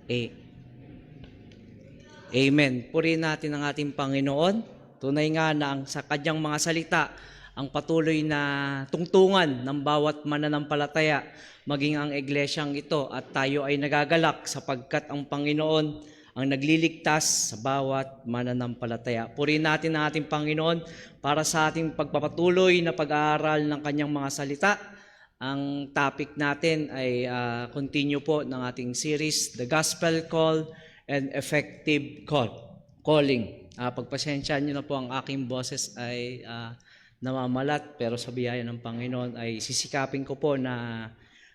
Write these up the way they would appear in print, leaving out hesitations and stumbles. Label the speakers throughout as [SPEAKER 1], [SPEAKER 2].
[SPEAKER 1] A- Amen. Purihin natin ang ating Panginoon. Tunay nga na sa kanyang mga salita, ang patuloy na tungtungan ng bawat mananampalataya, maging ang iglesyang ito, at tayo ay nagagalak sapagkat ang Panginoon ang nagliligtas sa bawat mananampalataya. Purihin natin ang ating Panginoon para sa ating pagpapatuloy na pag-aaral ng kanyang mga salita. Ang topic natin ay continue po ng ating series, The Gospel Call and Effective Calling. Pagpasensyaan nyo na po, ang aking boses ay namamalat, pero sa biyaya ng Panginoon ay sisikapin ko po na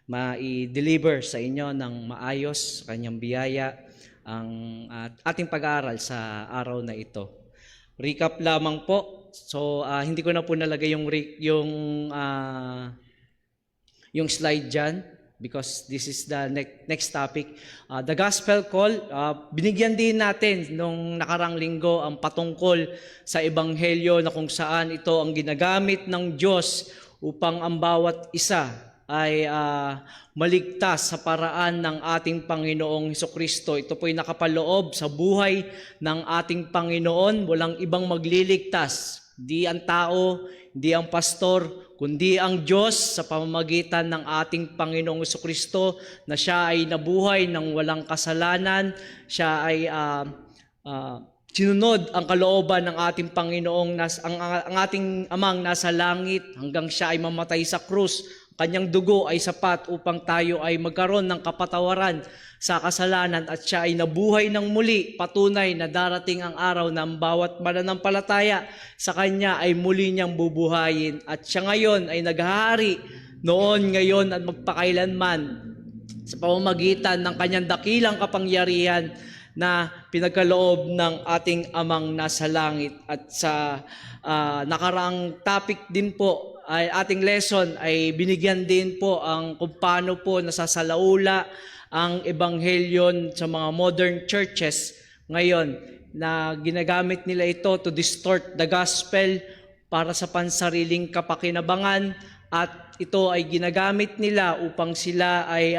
[SPEAKER 1] ma-deliver sa inyo ng maayos sa kanyang biyaya ang ating pag-aaral sa araw na ito. Recap lamang po. So hindi ko na po nalagay yung slide dyan because this is the next topic. The Gospel Call, binigyan din natin nung nakarang linggo ang patungkol sa Ebanghelyo na kung saan ito ang ginagamit ng Diyos upang ang bawat isa ay maligtas sa paraan ng ating Panginoong Hesukristo. Ito po'y nakapaloob sa buhay ng ating Panginoon. Walang ibang magliligtas, di ang tao, di ang pastor, kundi ang Diyos sa pamamagitan ng ating Panginoong Hesukristo na siya ay nabuhay ng walang kasalanan. Siya ay sinunod ang kalooban ng ating Panginoong, ang ating Amang nasa langit hanggang siya ay mamatay sa krus. Kanyang dugo ay sapat upang tayo ay magkaroon ng kapatawaran sa kasalanan at siya ay nabuhay ng muli. Patunay na darating ang araw na ang bawat mananampalataya sa kanya ay muli niyang bubuhayin. At siya ngayon ay naghahari noon, ngayon at magpakailanman sa pamamagitan ng kanyang dakilang kapangyarihan na pinagkaloob ng ating Amang nasa langit. At sa nakaraang topic din po, ay ating lesson ay binigyan din po ang kung paano po nasasalaula ang ebanghelyo sa mga modern churches ngayon na ginagamit nila ito to distort the gospel para sa pansariling kapakinabangan, at ito ay ginagamit nila upang sila ay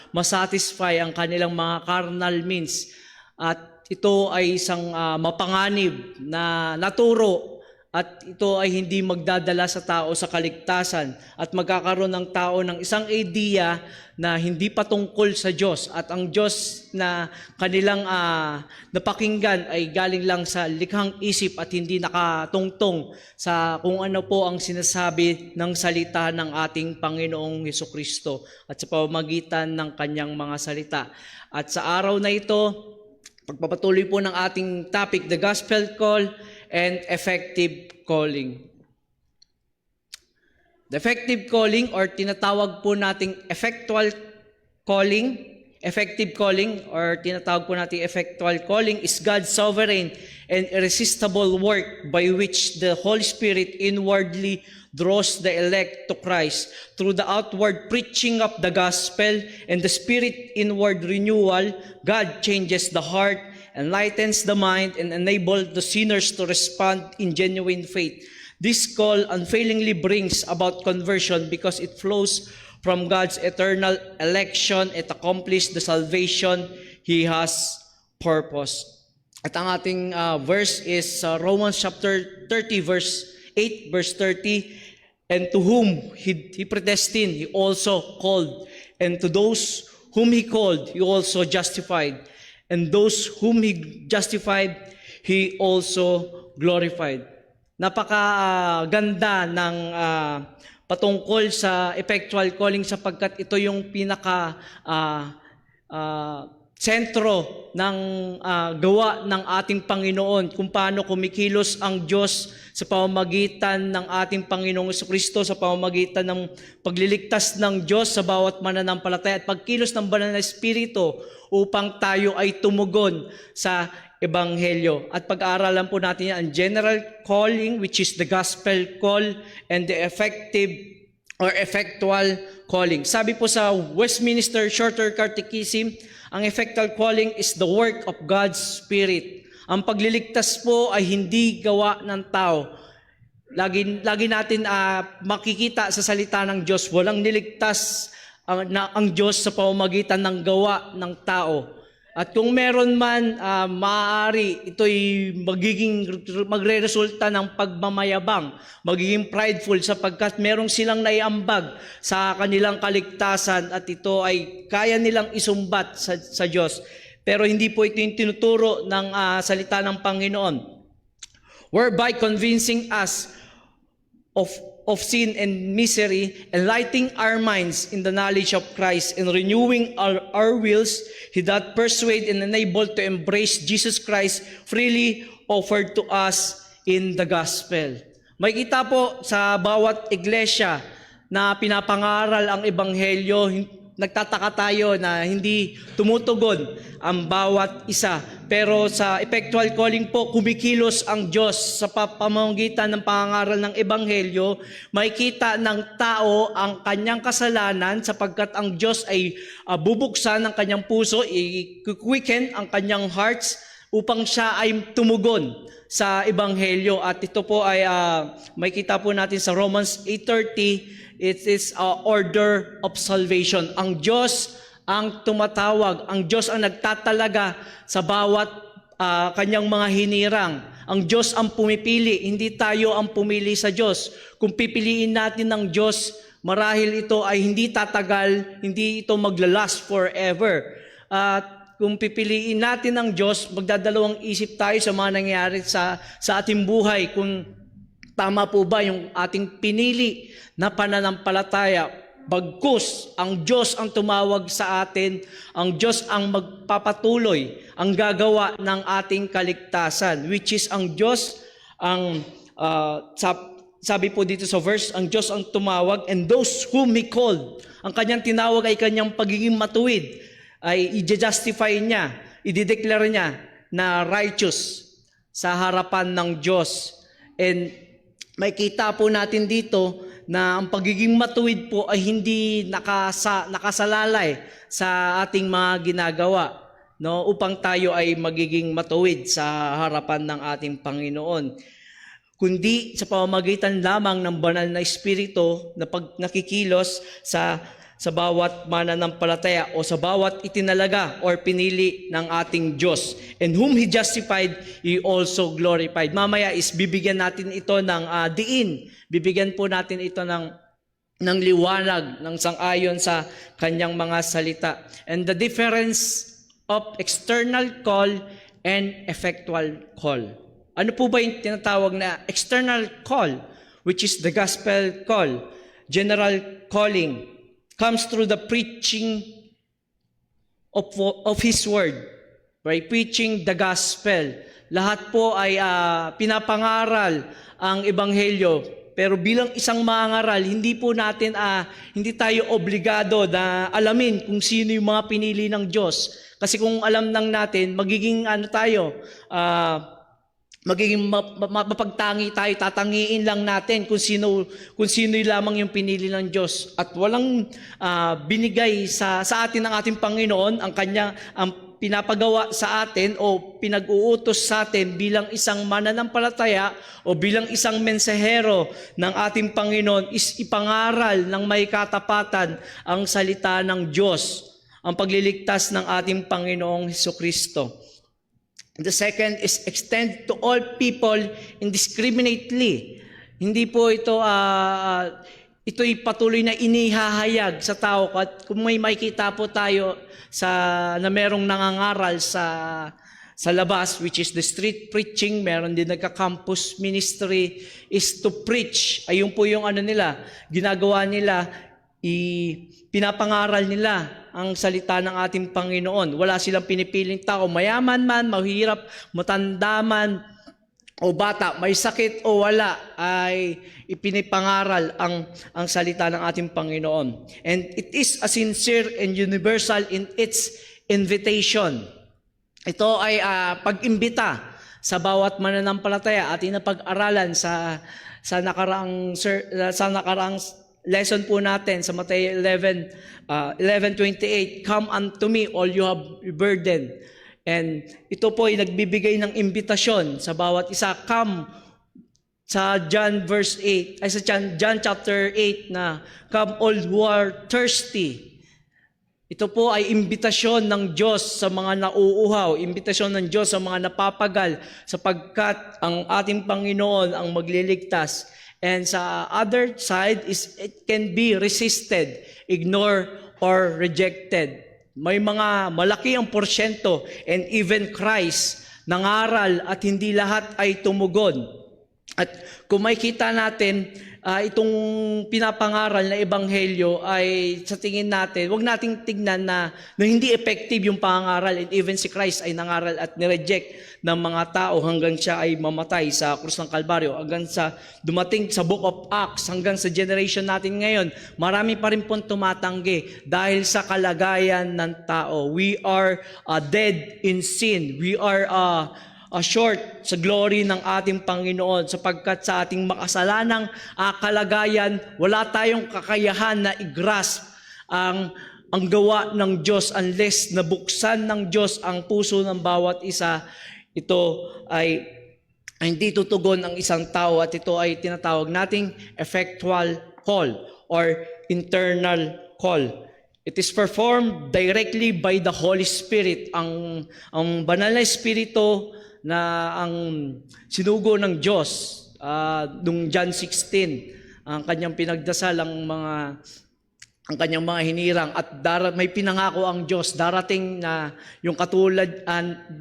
[SPEAKER 1] masatisfy ang kanilang mga carnal means. At ito ay isang mapanganib na naturo, at ito ay hindi magdadala sa tao sa kaligtasan at magkakaroon ng tao ng isang idea na hindi patungkol sa Diyos, at ang Diyos na kanilang napakinggan ay galing lang sa likhang isip at hindi nakatungtong sa kung ano po ang sinasabi ng salita ng ating Panginoong Hesukristo at sa pamamagitan ng kanyang mga salita. At sa araw na ito, pagpapatuloy po ng ating topic, The Gospel Call and Effective Calling. The effective calling, or tinatawag po nating effectual calling, effective calling, or tinatawag po nating effectual calling, is God's sovereign and irresistible work by which the Holy Spirit inwardly draws the elect to Christ through the outward preaching of the gospel and the Spirit inward renewal. God changes the heart, enlightens the mind, and enables the sinners to respond in genuine faith. This call unfailingly brings about conversion because it flows from God's eternal election. It accomplishes the salvation He has purposed. At ang ating verse is Romans chapter 30, verse 8, verse 30. And to whom He predestined, He also called. And to those whom He called, He also justified. And those whom He justified, He also glorified. Napakaganda ng patungkol sa effectual calling sapagkat ito yung pinaka sentro ng gawa ng ating Panginoon, kung paano kumikilos ang Diyos sa pamamagitan ng ating Panginoong Hesukristo, sa pamamagitan ng pagliligtas ng Diyos sa bawat mananampalataya at pagkilos ng Banal na Espiritu upang tayo ay tumugon sa Ebanghelyo. At pag-aaralan po natin yan, ang general calling, which is the gospel call, and the effective or effectual calling. Sabi po sa Westminster Shorter Catechism, ang effectual calling is the work of God's Spirit. Ang pagliligtas po ay hindi gawa ng tao. Lagi natin makikita sa salita ng Diyos, walang niligtas ang Diyos sa pamamagitan ng gawa ng tao. At kung meron man, maaari ito'y magre-resulta ng pagmamayabang, magiging prideful sapagkat merong silang naiambag sa kanilang kaligtasan at ito ay kaya nilang isumbat sa Diyos. Pero hindi po ito yung tinuturo ng salita ng Panginoon. Whereby convincing us of sin and misery, enlightening our minds in the knowledge of Christ, and renewing our wills, He doth persuade and enable to embrace Jesus Christ freely offered to us in the gospel. Makikita po sa bawat iglesia na pinapangaral ang ebanghelyo, nagtataka tayo na hindi tumutugon ang bawat isa. Pero sa effectual calling po, kumikilos ang Diyos sa pamamagitan ng pangangaral ng ebanghelyo. Makikita ng tao ang kanyang kasalanan sapagkat ang Diyos ay bubuksan ang kanyang puso, i-quicken ang kanyang hearts upang siya ay tumugon sa ebanghelyo. At ito po ay makikita po natin sa Romans 8:30. It is order of salvation. Ang Diyos ang tumatawag. Ang Diyos ang nagtatalaga sa bawat kanyang mga hinirang. Ang Diyos ang pumipili. Hindi tayo ang pumili sa Diyos. Kung pipiliin natin ng Diyos, marahil ito ay hindi tatagal, hindi ito maglalast forever. At kung pipiliin natin ng Diyos, magdadalawang isip tayo sa mga nangyayari sa ating buhay. Kung tama po ba yung ating pinili na pananampalataya? Bagkus, ang Diyos ang tumawag sa atin, ang Diyos ang magpapatuloy, ang gagawa ng ating kaligtasan, which is ang Diyos ang, sabi po dito sa verse, ang Diyos ang tumawag, and those whom He called, ang kanyang tinawag ay kanyang pagiging matuwid, ay i-justify niya, i-declare niya na righteous sa harapan ng Diyos. And makita po natin dito na ang pagiging matuwid po ay hindi nakasalalay sa ating mga ginagawa, no, upang tayo ay magiging matuwid sa harapan ng ating Panginoon, kundi sa pamamagitan lamang ng banal na Espiritu na pag nakikilos sa bawat mananampalataya o sa bawat itinalaga or pinili ng ating Diyos. And whom He justified, He also glorified. Mamaya is bibigyan natin ito ng diin. Bibigyan po natin ito ng liwanag, ng sang-ayon sa kanyang mga salita. And the difference of external call and effectual call. Ano po ba yung tinatawag na external call, which is the gospel call, general calling, comes through the preaching of His Word, by preaching the gospel. Lahat po ay pinapangaral ang ebanghelyo, pero bilang isang mangaral, hindi po natin, hindi tayo obligado na alamin kung sino yung mga pinili ng Diyos. Kasi kung alam lang natin, magiging magiging mapagtangi tayo, tatangiin lang natin kung sino lamang yung pinili ng Diyos, at walang binigay sa atin ng ating Panginoon ang pinapagawa sa atin o pinag-uutos sa atin bilang isang mananampalataya o bilang isang mensahero ng ating Panginoon is ipangaral ng may katapatan ang salita ng Diyos, ang pagliligtas ng ating Panginoong Hesukristo. The second is extend to all people indiscriminately. Hindi po ito, ito'y patuloy na inihahayag sa tao. At kung may makikita po tayo na merong nangangaral sa labas, which is the street preaching, meron din nagka-campus ministry, is to preach. Ayun po yung ginagawa nila, pinapangaral nila ang salita ng ating Panginoon. Wala silang pinipiling tao, mayaman man, mahirap, matanda man, o bata, may sakit o wala, ay ipinipangaral ang salita ng ating Panginoon. And it is a sincere and universal in its invitation. Ito ay pag-imbita sa bawat mananampalataya. Ating napag-aralan sa nakaraang lesson po natin sa Matthew 11:28, come unto me all you have burden. And ito po ay nagbibigay ng imbitasyon sa bawat isa. Come sa John chapter 8 na, come all who are thirsty. Ito po ay imbitasyon ng Diyos sa mga nauuhaw, imbitasyon ng Diyos sa mga napapagal, sapagkat ang ating Panginoon ang magliligtas. And sa other side is it can be resisted, ignored, or rejected. May mga malaki ang porsyento, and even Christ nangaral at hindi lahat ay tumugon. At kung makikita natin, itong pinapangaral na ebanghelyo ay sa tingin natin, wag nating tignan na hindi effective yung pangaral, and even si Christ ay nangaral at nireject ng mga tao hanggang siya ay mamatay sa krus ng Kalbaryo, hanggang sa dumating sa Book of Acts, hanggang sa generation natin ngayon, marami pa rin pong tumatanggi dahil sa kalagayan ng tao. We are dead in sin. We are short sa glory ng ating Panginoon, sapagkat sa ating makasalanang kalagayan, wala tayong kakayahan na i-grasp ang gawa ng Diyos unless nabuksan ng Diyos ang puso ng bawat isa. Ito ay hindi tutugon ang isang tao, at ito ay tinatawag nating effectual call or internal call. It is performed directly by the Holy Spirit. Ang banal na Espiritu na ang sinugo ng Diyos nung John 16, ang kanyang pinagdasal ang kanyang mga hinirang, at may pinangako ang Diyos, darating na yung katulad,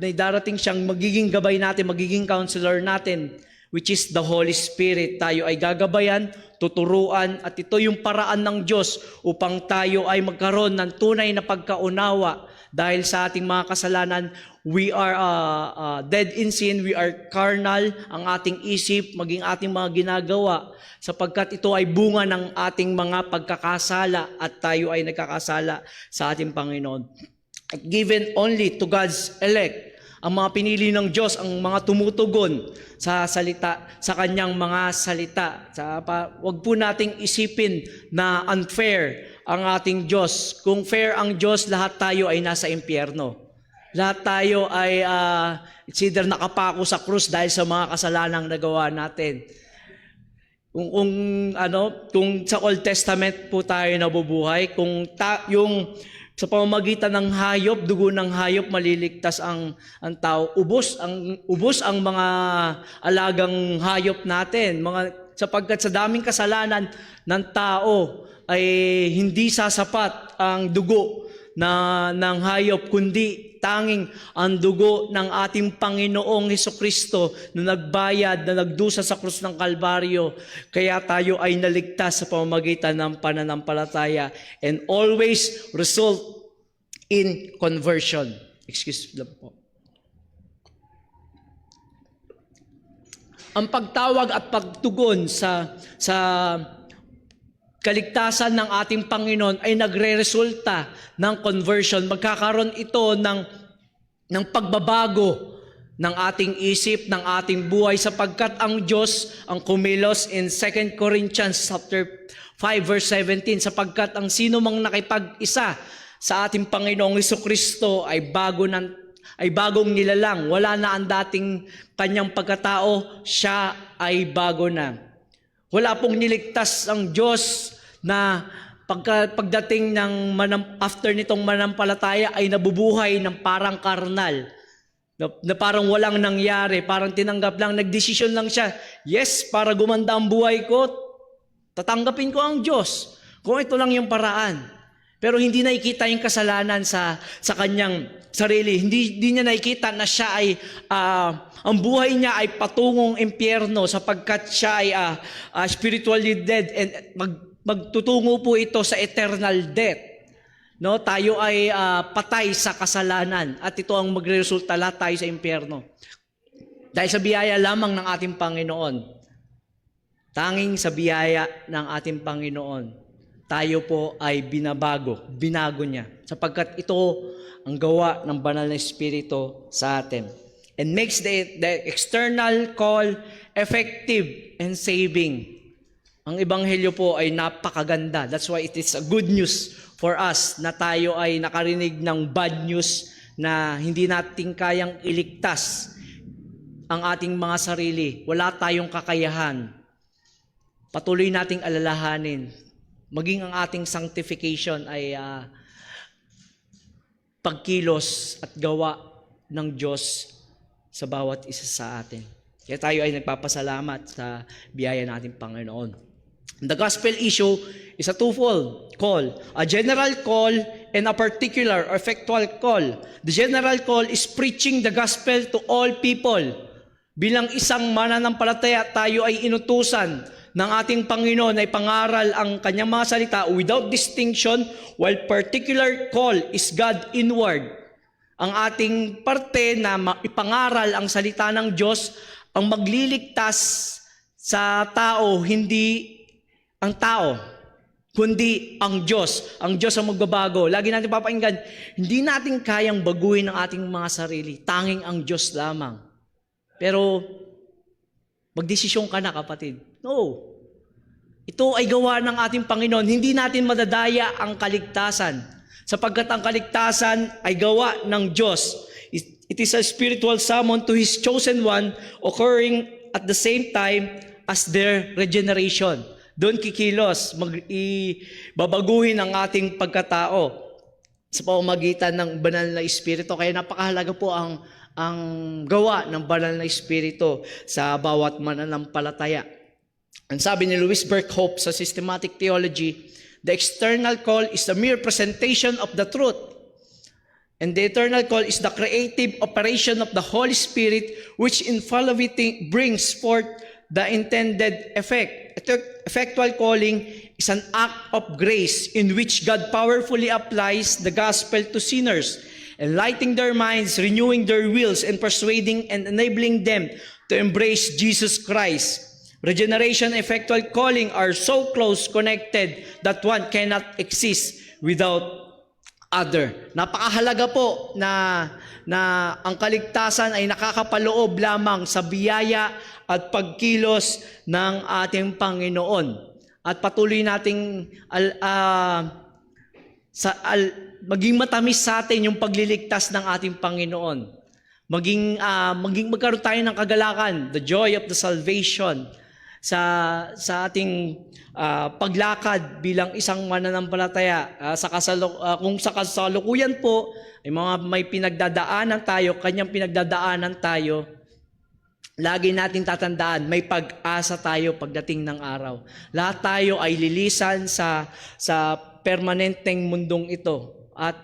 [SPEAKER 1] may darating siyang magiging gabay natin, magiging counselor natin, which is the Holy Spirit. Tayo ay gagabayan, tuturuan, at ito yung paraan ng Diyos upang tayo ay magkaroon ng tunay na pagkaunawa. Dahil sa ating mga kasalanan, we are dead in sin, we are carnal, ang ating isip, maging ating mga ginagawa, sapagkat ito ay bunga ng ating mga pagkakasala, at tayo ay nagkakasala sa ating Panginoon. Given only to God's elect, ang mga pinili ng Diyos, ang mga tumutugon sa salita, sa kanyang mga salita. Wag po nating isipin na unfair ang ating Diyos. Kung fair ang Diyos, lahat tayo ay nasa impyerno. Lahat tayo ay it's either nakapako sa krus dahil sa mga kasalanang nagawa natin. Kung sa Old Testament po tayo nabubuhay, yung sa pamamagitan ng hayop, dugo ng hayop, maliligtas ang tao. Ubos ang mga alagang hayop natin. Sapagkat sa daming kasalanan ng tao ay hindi sasapat ang dugo ng hayop, kundi tanging ang dugo ng ating Panginoong Hesukristo na nagbayad, na nagdusa sa krus ng Kalbaryo. Kaya tayo ay naligtas sa pamamagitan ng pananampalataya, and always result in conversion. Excuse lang po. Ang pagtawag at pagtugon sa kaligtasan ng ating Panginoon ay nagre-resulta ng conversion. Magkakaroon ito ng pagbabago ng ating isip, ng ating buhay, sapagkat ang Diyos ang kumilos in 2 Corinthians chapter 5 verse 17, sapagkat ang sino mang nakipag-isa sa ating Panginoong Hesukristo ay bagong nilalang. Wala na ang dating kanyang pagkatao, siya ay bago na. Wala pong niligtas ang Diyos na pagdating ng after nitong manampalataya ay nabubuhay ng parang karnal. Na parang walang nangyari, parang tinanggap lang, nagdesisyon lang siya. Yes, para gumanda ang buhay ko, tatanggapin ko ang Diyos. Kung ito lang yung paraan. Pero hindi nakikita yung kasalanan sa kanyang sarili. Hindi niya nakikita na siya ay ang buhay niya ay patungong impyerno, sapagkat siya ay spiritually dead, and magtutungo po ito sa eternal death. No, tayo ay patay sa kasalanan, at ito ang magresulta, lahat tayo sa impyerno. Dahil sa biyaya lamang ng ating Panginoon. Tanging sa biyaya ng ating Panginoon, tayo po ay binago niya, sapagkat ito ang gawa ng banal na Espiritu sa atin, and makes the external call effective and saving. Ang ebanghelyo po ay napakaganda. That's why it is a good news for us na tayo ay nakarinig ng bad news na hindi natin kayang iligtas ang ating mga sarili. Wala tayong kakayahan. Patuloy nating alalahanin. Maging ang ating sanctification ay pagkilos at gawa ng Diyos sa bawat isa sa atin. Kaya tayo ay nagpapasalamat sa biyaya natin Panginoon. The gospel issue is a twofold call, a general call and a particular or effectual call. The general call is preaching the gospel to all people. Bilang isang mananampalataya, tayo ay inutusan ng ating Panginoon na ipangaral ang kanyang mga salita without distinction, while particular call is God inward. Ang ating parte na ipangaral ang salita ng Diyos ang magliligtas sa tao, hindi ang tao, kundi ang Diyos. Ang Diyos ang magbabago. Lagi natin papakinggan, hindi natin kayang baguhin ang ating mga sarili. Tanging ang Diyos lamang. Pero, magdesisyon ka na, kapatid. No. Ito ay gawa ng ating Panginoon. Hindi natin madadaya ang kaligtasan. Sapagkat ang kaligtasan ay gawa ng Diyos. It is a spiritual summon to His chosen one, occurring at the same time as their regeneration. Doon kikilos, babaguhin ang ating pagkatao sa pamamagitan ng banal na Espiritu. Kaya napakahalaga po ang gawa ng banal na Espiritu sa bawat mananampalataya. Ang sabi ni Louis Berkhoff sa Systematic Theology, the external call is the mere presentation of the truth. And the eternal call is the creative operation of the Holy Spirit, which infallibly brings forth the intended effect. Effectual calling is an act of grace in which God powerfully applies the gospel to sinners, enlightening their minds, renewing their wills, and persuading and enabling them to embrace Jesus Christ. Regeneration and effectual calling are so close connected that one cannot exist without other. Napakahalaga po na ang kaligtasan ay nakakapaloob lamang sa biyaya at pagkilos ng ating Panginoon. At patuloy nating maging matamis sa atin yung pagliligtas ng ating Panginoon. Maging magkaroon tayo ng kagalakan, the joy of the salvation sa ating paglakad bilang isang mananampalataya. Kung sa kasalukuyan po ay may pinagdadaanan tayo, kanyang pinagdadaanan tayo, lagi natin tatandaan, may pag-asa tayo pagdating ng araw. Lahat tayo ay lilisan sa permanenteng mundong ito. At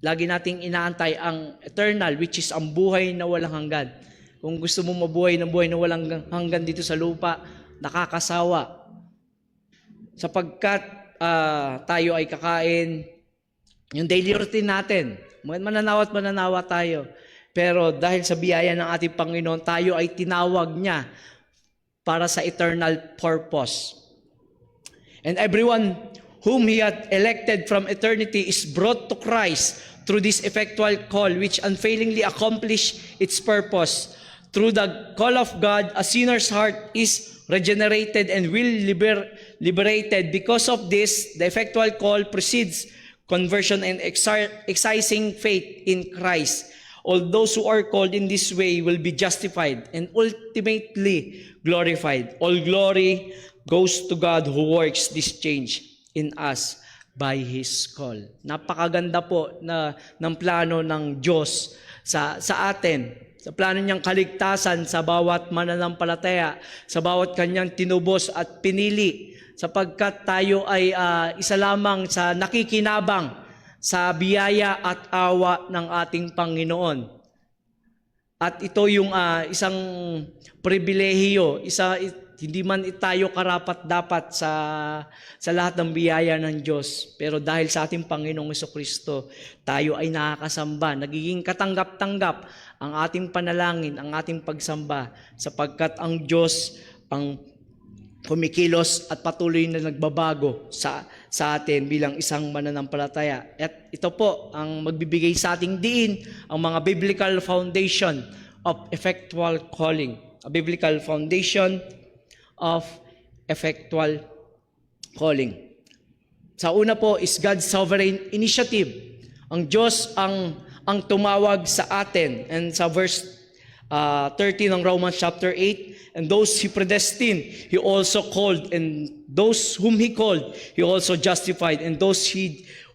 [SPEAKER 1] lagi nating inaantay ang eternal, which is ang buhay na walang hanggan. Kung gusto mo mabuhay ng buhay na walang hanggan dito sa lupa, nakakasawa. Sapagkat tayo ay kakain, yung daily routine natin, mananawa tayo. Pero dahil sa biyaya ng ating Panginoon, tayo ay tinawag niya para sa eternal purpose. And everyone whom He had elected from eternity is brought to Christ through this effectual call, which unfailingly accomplished its purpose. Through the call of God, a sinner's heart is regenerated and will liberated. Because of this, the effectual call precedes conversion and exercising faith in Christ. All those who are called in this way will be justified and ultimately glorified. All glory goes to God who works this change in us by His call. Napakaganda po ng plano ng Diyos sa atin. Sa plano niyang kaligtasan sa bawat mananampalataya, sa bawat kanyang tinubos at pinili, sapagkat tayo ay isa lamang sa nakikinabang sa biyaya at awa ng ating Panginoon. At ito yung isang pribilehiyo, hindi man tayo karapat-dapat sa lahat ng biyaya ng Diyos. Pero dahil sa ating Panginoong Jesucristo, tayo ay nakakasamba, nagiging katanggap-tanggap ang ating panalangin, ang ating pagsamba, sapagkat ang Diyos ang kumikilos at patuloy na nagbabago sa atin bilang isang mananampalataya. At ito po ang magbibigay sa ating diin ang mga biblical foundation of effectual calling. A biblical foundation of effectual calling. Sa una po is God's sovereign initiative. Ang Diyos ang tumawag sa atin. And sa verse 13 ng Romans chapter 8, and those He predestined, He also called, and those whom He called, He also justified, and those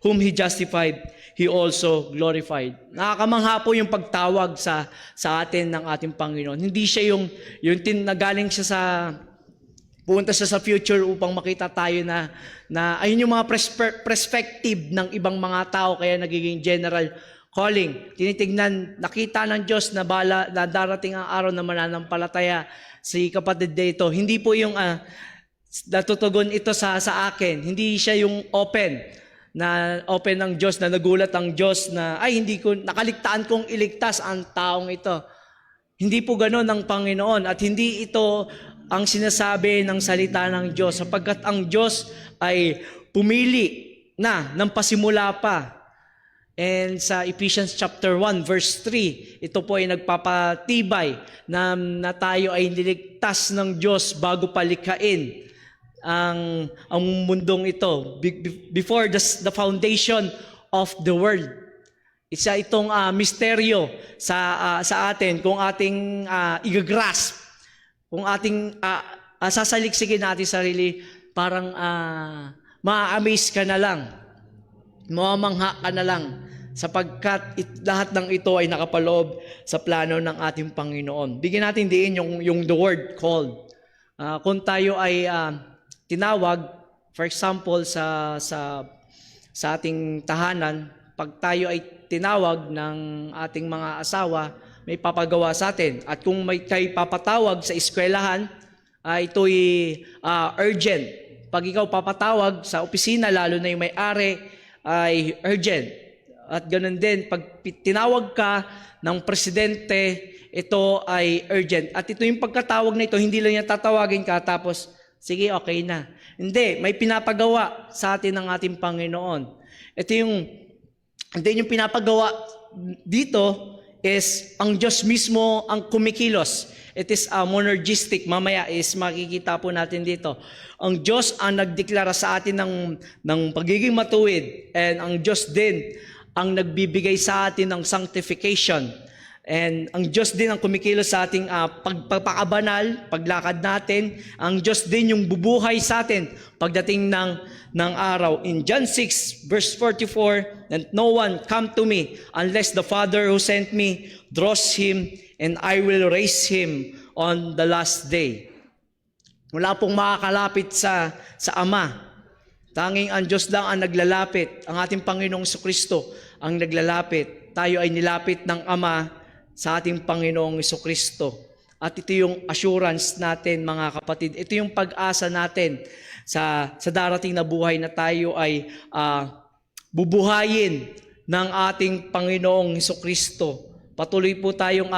[SPEAKER 2] whom He justified, He also glorified. Nakakamangha po yung pagtawag sa atin ng ating Panginoon. Hindi siya yung nagaling siya pupunta siya sa future upang makita tayo na ayun yung mga perspective ng ibang mga tao, kaya nagiging general calling. Tinitignan, nakita ng Diyos na darating ang araw na mananampalataya si kapatid dito. Hindi po yung natutugon ito sa akin. Hindi siya yung open ng Diyos, na nagulat ang Diyos na nakaligtaan kong iligtas ang taong ito. Hindi po ganoon ang Panginoon, at hindi ito ang sinasabi ng salita ng Diyos, sapagkat ang Diyos ay pumili na ng pasimula pa. And sa Ephesians chapter 1 verse 3, ito po ay nagpapatibay na tayo ay niligtas ng Diyos bago palikhain ang mundong ito, before the foundation of the world. Isa itong misteryo sa atin kung ating igagrasp, kung ating sasaliksikin natin sarili, parang ma-amaze ka na lang, mamangha ka na lang, sapagkat lahat ng ito ay nakapaloob sa plano ng ating Panginoon. Bigyan natin diin yung the word called. Kung tayo ay tinawag, for example, sa ating tahanan, pag tayo ay tinawag ng ating mga asawa, may papagawa sa atin. At kung may kayo papatawag sa eskwelahan, ito'y urgent. Pag ikaw papatawag sa opisina, lalo na yung may-ari, ay urgent. At ganun din, pag tinawag ka ng presidente, ito ay urgent. At ito yung pagkatawag na ito, hindi lang niya tatawagin ka, tapos, sige, okay na. Hindi, may pinapagawa sa atin ng ating Panginoon. Ito yung pinapagawa dito, is ang Diyos mismo ang kumikilos. It is monergistic. Mamaya is makikita po natin dito. Ang Diyos ang nagdeklara sa atin ng pagiging matuwid, and ang Diyos din ang nagbibigay sa atin ng sanctification. And ang Diyos din ang kumikilos sa ating pagpapakabanal, paglakad natin. Ang Diyos din yung bubuhay sa atin pagdating ng araw. In John 6 verse 44, "And no one come to me unless the Father who sent me draws him, and I will raise him on the last day." Wala pong makakalapit sa Ama. Tanging ang Diyos lang ang naglalapit. Ang ating Panginoong Jesucristo ang naglalapit. Tayo ay nilapit ng Ama sa ating Panginoong Jesucristo. At ito yung assurance natin, mga kapatid. Ito yung pag-asa natin sa darating na buhay, na tayo ay bubuhayin ng ating Panginoong Jesucristo. Patuloy po tayong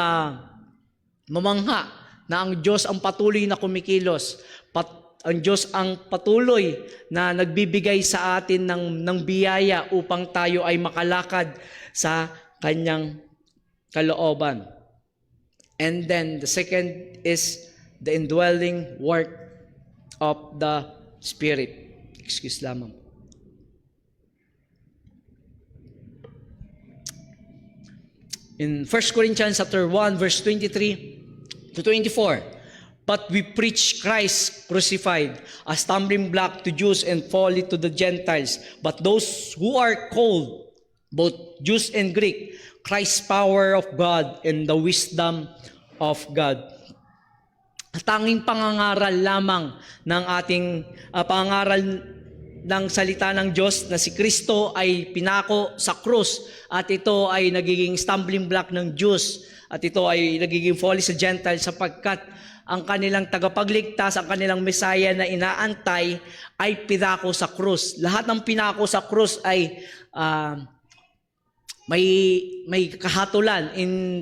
[SPEAKER 2] mamangha na ang Diyos ang patuloy na kumikilos. Ang Diyos ang patuloy na nagbibigay sa atin ng biyaya upang tayo ay makalakad sa Kanyang kalooban. And then the second is the indwelling work of the Spirit. Excuse lamang. In 1 Corinthians chapter 1 verse 23 to 24, "But we preach Christ crucified, a stumbling block to Jews and folly to the Gentiles. But those who are called, both Jews and Greek, Christ's power of God and the wisdom of God." Tanging pangangaral lamang ng ating pangangaral ng salita ng Diyos na si Kristo ay pinako sa krus, at ito ay nagiging stumbling block ng Jews, at ito ay nagiging folly sa Gentiles, sapagkat ang kanilang tagapagligtas, ang kanilang Messiah na inaantay ay pinako sa krus. Lahat ng pinako sa krus ay may kahatulan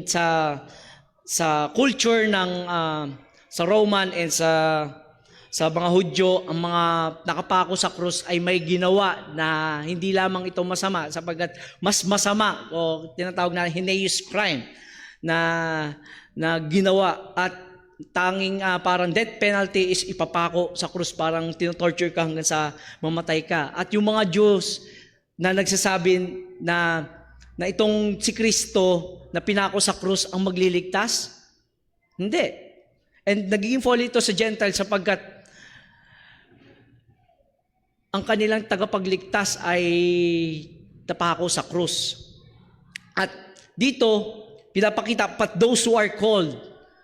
[SPEAKER 2] sa culture ng sa Roman and sa mga Hudyo. Ang mga nakapako sa krus ay may ginawa na hindi lamang ito masama, sapagkat mas masama, o tinatawag na heinous crime na ginawa, at tanging parang death penalty is ipapako sa krus, parang tinotorture ka hanggang sa mamatay ka. At yung mga Jews na nagsasabi na itong si Kristo na pinako sa krus ang magliligtas, hindi. And nagiging folly ito sa Gentiles, sapagkat
[SPEAKER 1] ang kanilang tagapagligtas ay napako sa krus. At dito, pinapakita, but those who are called,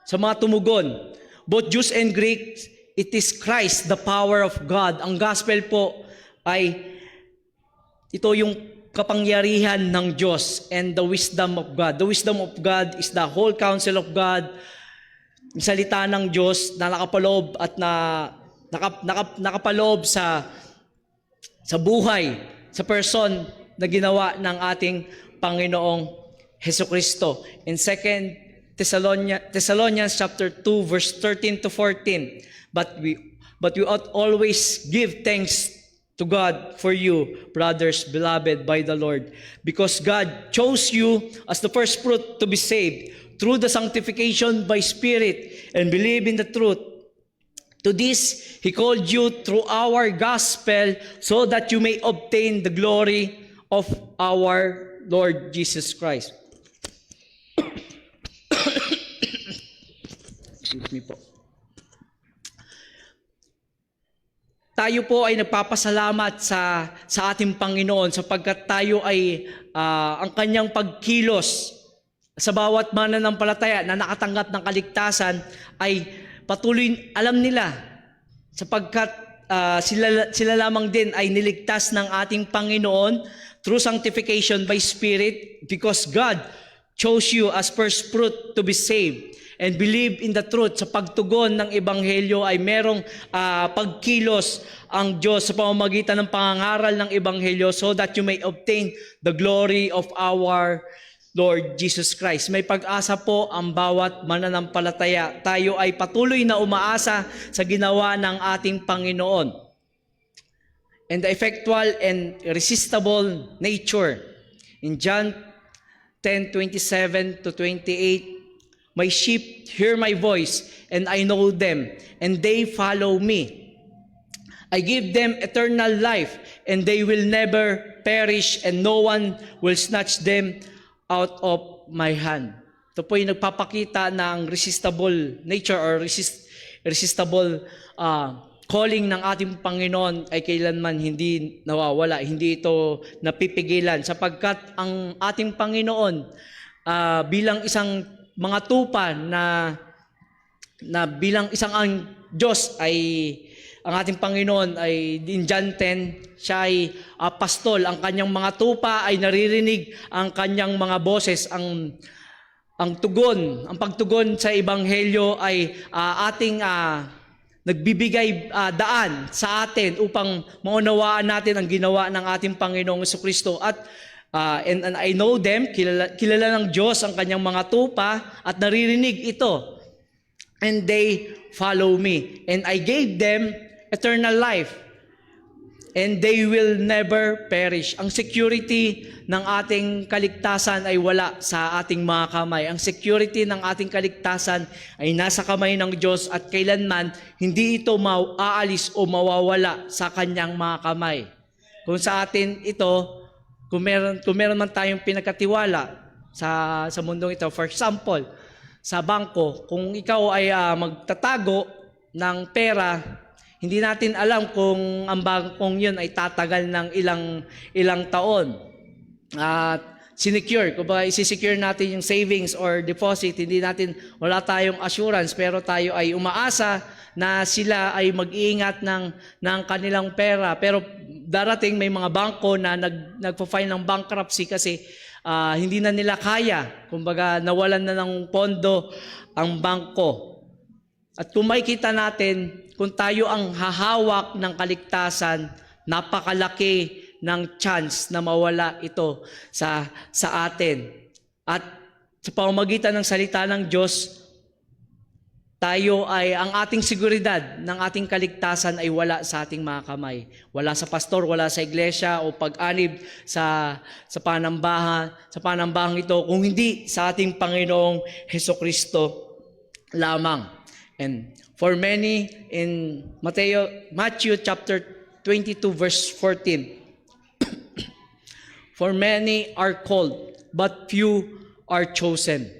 [SPEAKER 1] sa mga tumugon, both Jews and Greeks, it is Christ, the power of God. Ang gospel po ay ito yung kapangyarihan ng Diyos and the wisdom of God. The wisdom of God is the whole counsel of God. Yung salita ng Diyos na nakapaloob at nakapaloob sa buhay, sa person na ginawa ng ating Panginoong Hesukristo. In 2 Thessalonians chapter 2 verse 13 to 14, but we ought always give thanks to God for you, brothers, beloved by the Lord, because God chose you as the first fruit to be saved through the sanctification by Spirit and believe in the truth. To this, He called you through our gospel so that you may obtain the glory of our Lord Jesus Christ. Excuse me po. Tayo po ay nagpapasalamat sa ating Panginoon sapagkat tayo ay ang kanyang pagkilos sa bawat mananampalataya na nakatanggap ng kaligtasan ay patuloy alam nila sapagkat sila lamang din ay niligtas ng ating Panginoon through sanctification by Spirit, because God chose you as first fruit to be saved and believe in the truth. Sa pagtugon ng Ebanghelyo ay merong pagkilos ang Diyos sa pamamagitan ng pangangaral ng Ebanghelyo so that you may obtain the glory of our Lord Jesus Christ. May pag-asa po ang bawat mananampalataya. Tayo ay patuloy na umaasa sa ginawa ng ating Panginoon. And the effectual and irresistible nature. In John 10:27 to 28, my sheep hear my voice, and I know them, and they follow me. I give them eternal life, and they will never perish, and no one will snatch them out of my hand. Ito po yung nagpapakita ng resistible nature or irresistible calling ng ating Panginoon ay kailanman hindi nawawala, hindi ito napipigilan sapagkat ang ating Panginoon bilang isang mga tupa na bilang isang ang Diyos ay ang ating Panginoon ay in John 10, siya ay pastol. Ang kanyang mga tupa ay naririnig ang kanyang mga boses. Ang pagtugon sa Ebanghelyo ay ating nagbibigay daan sa atin upang maunawaan natin ang ginawa ng ating Panginoong Jesucristo. And I know them, kilala ng Diyos ang kanyang mga tupa at naririnig ito. And they follow me. And I gave them eternal life. And they will never perish. Ang security ng ating kaligtasan ay wala sa ating mga kamay. Ang security ng ating kaligtasan ay nasa kamay ng Diyos at kailanman hindi ito aalis o mawawala sa kanyang mga kamay. Kung sa atin ito, kung meron man tayong pinagkatiwala sa mundong ito, for example, sa bangko, kung ikaw ay magtatago ng pera, hindi natin alam kung ang bangkong yun ay tatagal ng ilang taon. Sinecure, kung ba isi-secure natin yung savings or deposit, wala tayong assurance, pero tayo ay umaasa na sila ay mag-iingat ng kanilang pera. Pero darating may mga bangko na nagpo-file ng bankruptcy kasi hindi na nila kaya. Kumbaga nawalan na ng pondo ang bangko. At kung makikita natin, kung tayo ang hahawak ng kaligtasan, napakalaki ng chance na mawala ito sa atin. At sa pamamagitan ng salita ng Diyos, ang ating seguridad ng ating kaligtasan ay wala sa ating mga kamay. Wala sa pastor, wala sa iglesia o pag-anib sa panambahang ito, kung hindi sa ating Panginoong Hesukristo lamang. And for many, in Matthew chapter 22 verse 14, for many are called, but few are chosen.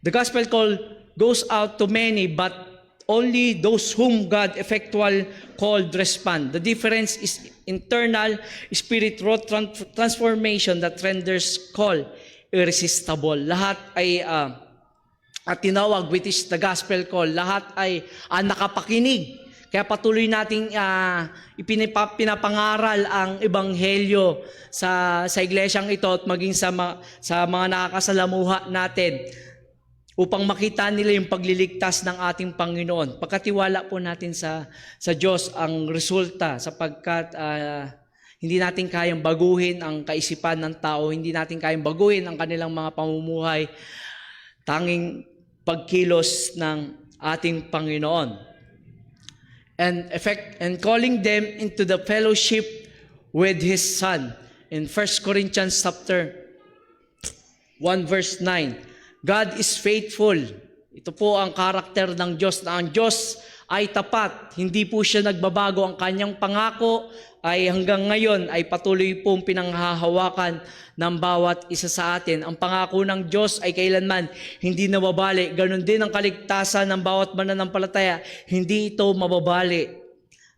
[SPEAKER 1] The gospel call goes out to many, but only those whom God effectual called respond. The difference is internal spiritual transformation that renders call irresistible. Lahat ay at tinawag, which is the gospel call, lahat ay nakapakinig. Kaya patuloy nating pinapangaral ang ebanghelyo sa iglesyang ito at maging sa mga nakakasalamuha natin upang makita nila yung pagliligtas ng ating Panginoon. Pagkatiwala po natin sa Diyos ang resulta sapagkat hindi natin kayang baguhin ang kaisipan ng tao, hindi natin kayang baguhin ang kanilang mga pamumuhay, tanging pagkilos ng ating Panginoon. And calling them into the fellowship with His Son. In 1 Corinthians chapter 1 verse 9, God is faithful. Ito po ang karakter ng Diyos, na ang Diyos ay tapat. Hindi po siya nagbabago. Ang kanyang pangako ay hanggang ngayon ay patuloy pong pinanghahawakan ng bawat isa sa atin. Ang pangako ng Diyos ay kailanman hindi nababali. Ganon din ang kaligtasan ng bawat mananampalataya. Hindi ito mababali.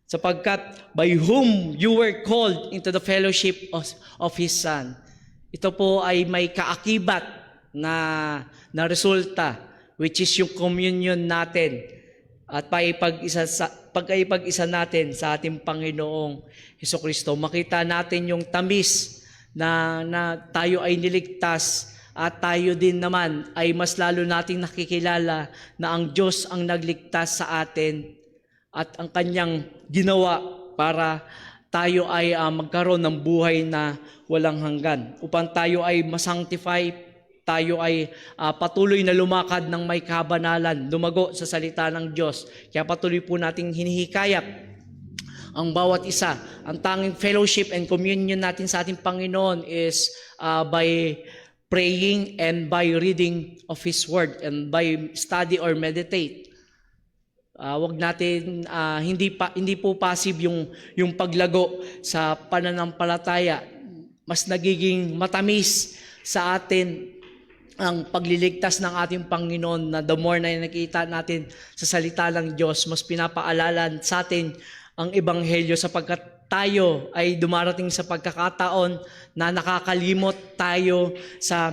[SPEAKER 1] Sapagkat by whom you were called into the fellowship of His Son. Ito po ay may kaakibat na resulta, which is yung communion natin at pagkaipag-isa natin sa ating Panginoong Hesukristo. Makita natin yung tamis na tayo ay niligtas at tayo din naman ay mas lalo nating nakikilala na ang Diyos ang nagligtas sa atin at ang Kanyang ginawa para tayo ay magkaroon ng buhay na walang hanggan. Upang tayo ay masanctify, tayo ay patuloy na lumakad ng may kabanalan, lumago sa salita ng Diyos. Kaya patuloy po nating hinihikayat ang bawat isa. Ang tanging fellowship and communion natin sa ating Panginoon is by praying and by reading of His Word and by study or meditate. Wag natin hindi po passive yung paglago sa pananampalataya. Mas nagiging matamis sa atin ang pagliligtas ng ating Panginoon, na the more na nakita natin sa salita ng Diyos, mas pinapaalala sa atin ang ebanghelyo sapagkat tayo ay dumarating sa pagkakataon na nakakalimot tayo sa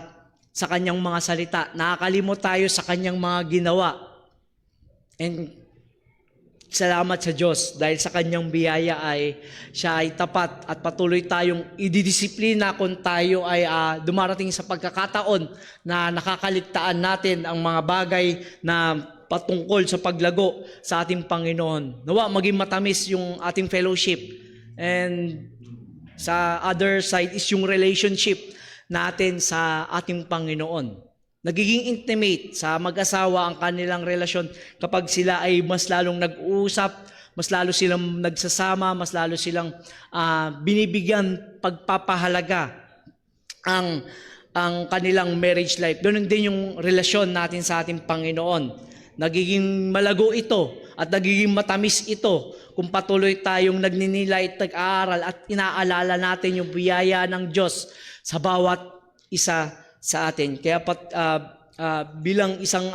[SPEAKER 1] kanyang mga salita, nakakalimot tayo sa kanyang mga ginawa. And salamat sa Diyos dahil sa kanyang biyaya ay siya ay tapat at patuloy tayong ididisiplina kung tayo ay dumarating sa pagkakataon na nakakaligtaan natin ang mga bagay na patungkol sa paglago sa ating Panginoon. Nawa maging matamis yung ating fellowship, and sa other side is yung relationship natin sa ating Panginoon. Nagiging intimate sa mag-asawa ang kanilang relasyon kapag sila ay mas lalong nag-uusap, mas lalo silang nagsasama, mas lalo silang binibigyan pagpapahalaga ang kanilang marriage life. Ganun din yung relasyon natin sa ating Panginoon. Nagiging malago ito at nagiging matamis ito kung patuloy tayong nagninilay at nag-aaral at inaalala natin yung biyaya ng Diyos sa bawat isa sa atin. Kaya bilang isang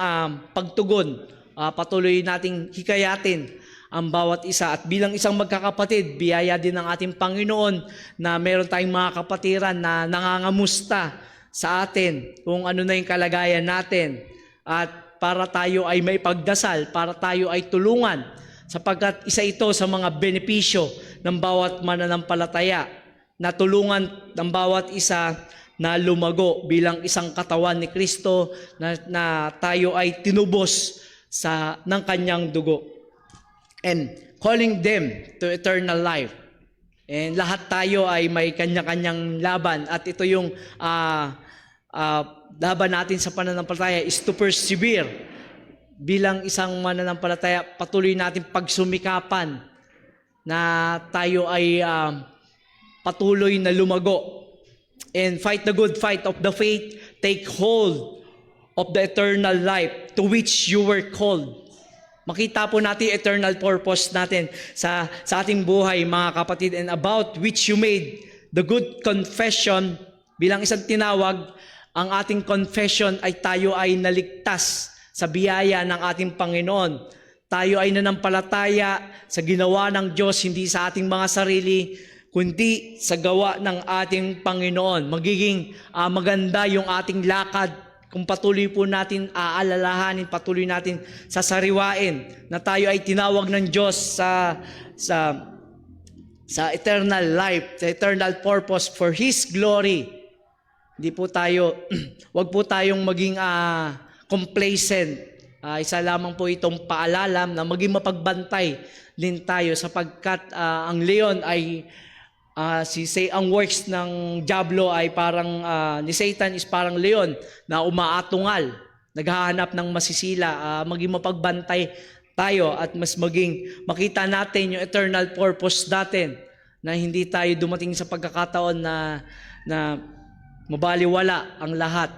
[SPEAKER 1] pagtugon, patuloy nating hikayatin ang bawat isa. At bilang isang magkakapatid, biyaya din ng ating Panginoon na meron tayong mga kapatiran na nangangamusta sa atin kung ano na yung kalagayan natin. At para tayo ay may pagdasal, para tayo ay tulungan, sapagkat isa ito sa mga benepisyo ng bawat mananampalataya, na tulungan ng bawat isa na lumago bilang isang katawan ni Kristo, na tayo ay tinubos ng kanyang dugo. And calling them to eternal life. And lahat tayo ay may kanya-kanyang laban. At ito yung laban natin sa pananampalataya is to persevere. Bilang isang mananampalataya, patuloy natin pagsumikapan na tayo ay patuloy na lumago. And fight the good fight of the faith, take hold of the eternal life to which you were called. Makita po natin eternal purpose natin sa ating buhay, mga kapatid, and about which you made the good confession. Bilang isang tinawag, ang ating confession ay tayo ay naligtas sa biyaya ng ating Panginoon. tayo ay nanampalataya sa ginawa ng Diyos, hindi sa ating mga sarili, kundi sa gawa ng ating Panginoon. Magiging maganda yung ating lakad kung patuloy po natin aalalahanin, patuloy natin sasariwain na tayo ay tinawag ng Diyos sa eternal life, sa eternal purpose for His glory. Hindi po tayo, wag po tayong maging complacent. Isa lamang po itong paalalam na maging mapagbantay din tayo sapagkat ang leon ay ang works ng diablo ay parang ni Satan is parang leon na umaatungal, naghahanap ng masisila. Maging mapagbantay tayo at mas maging makita natin yung eternal purpose natin, na hindi tayo dumating sa pagkakataon na mabaliwala ang lahat.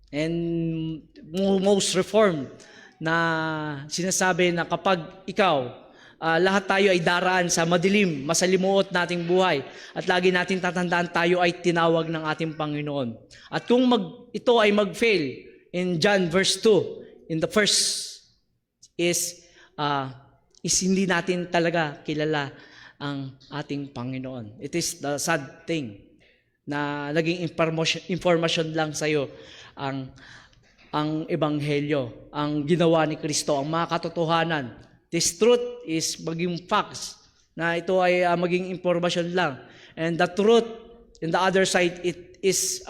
[SPEAKER 1] And most reformed na sinasabi na kapag ikaw, lahat tayo ay daraan sa madilim, masalimuot nating buhay, at lagi natin tatandaan tayo ay tinawag ng ating Panginoon. At kung ito ay mag-fail, in John verse 2, in the first is hindi natin talaga kilala ang ating Panginoon. It is the sad thing na naging information lang sa'yo ang ebanghelyo, ang ginawa ni Kristo, ang mga katotohanan. This truth is maging facts, na ito ay maging impormasyon lang. And the truth, in the other side, it is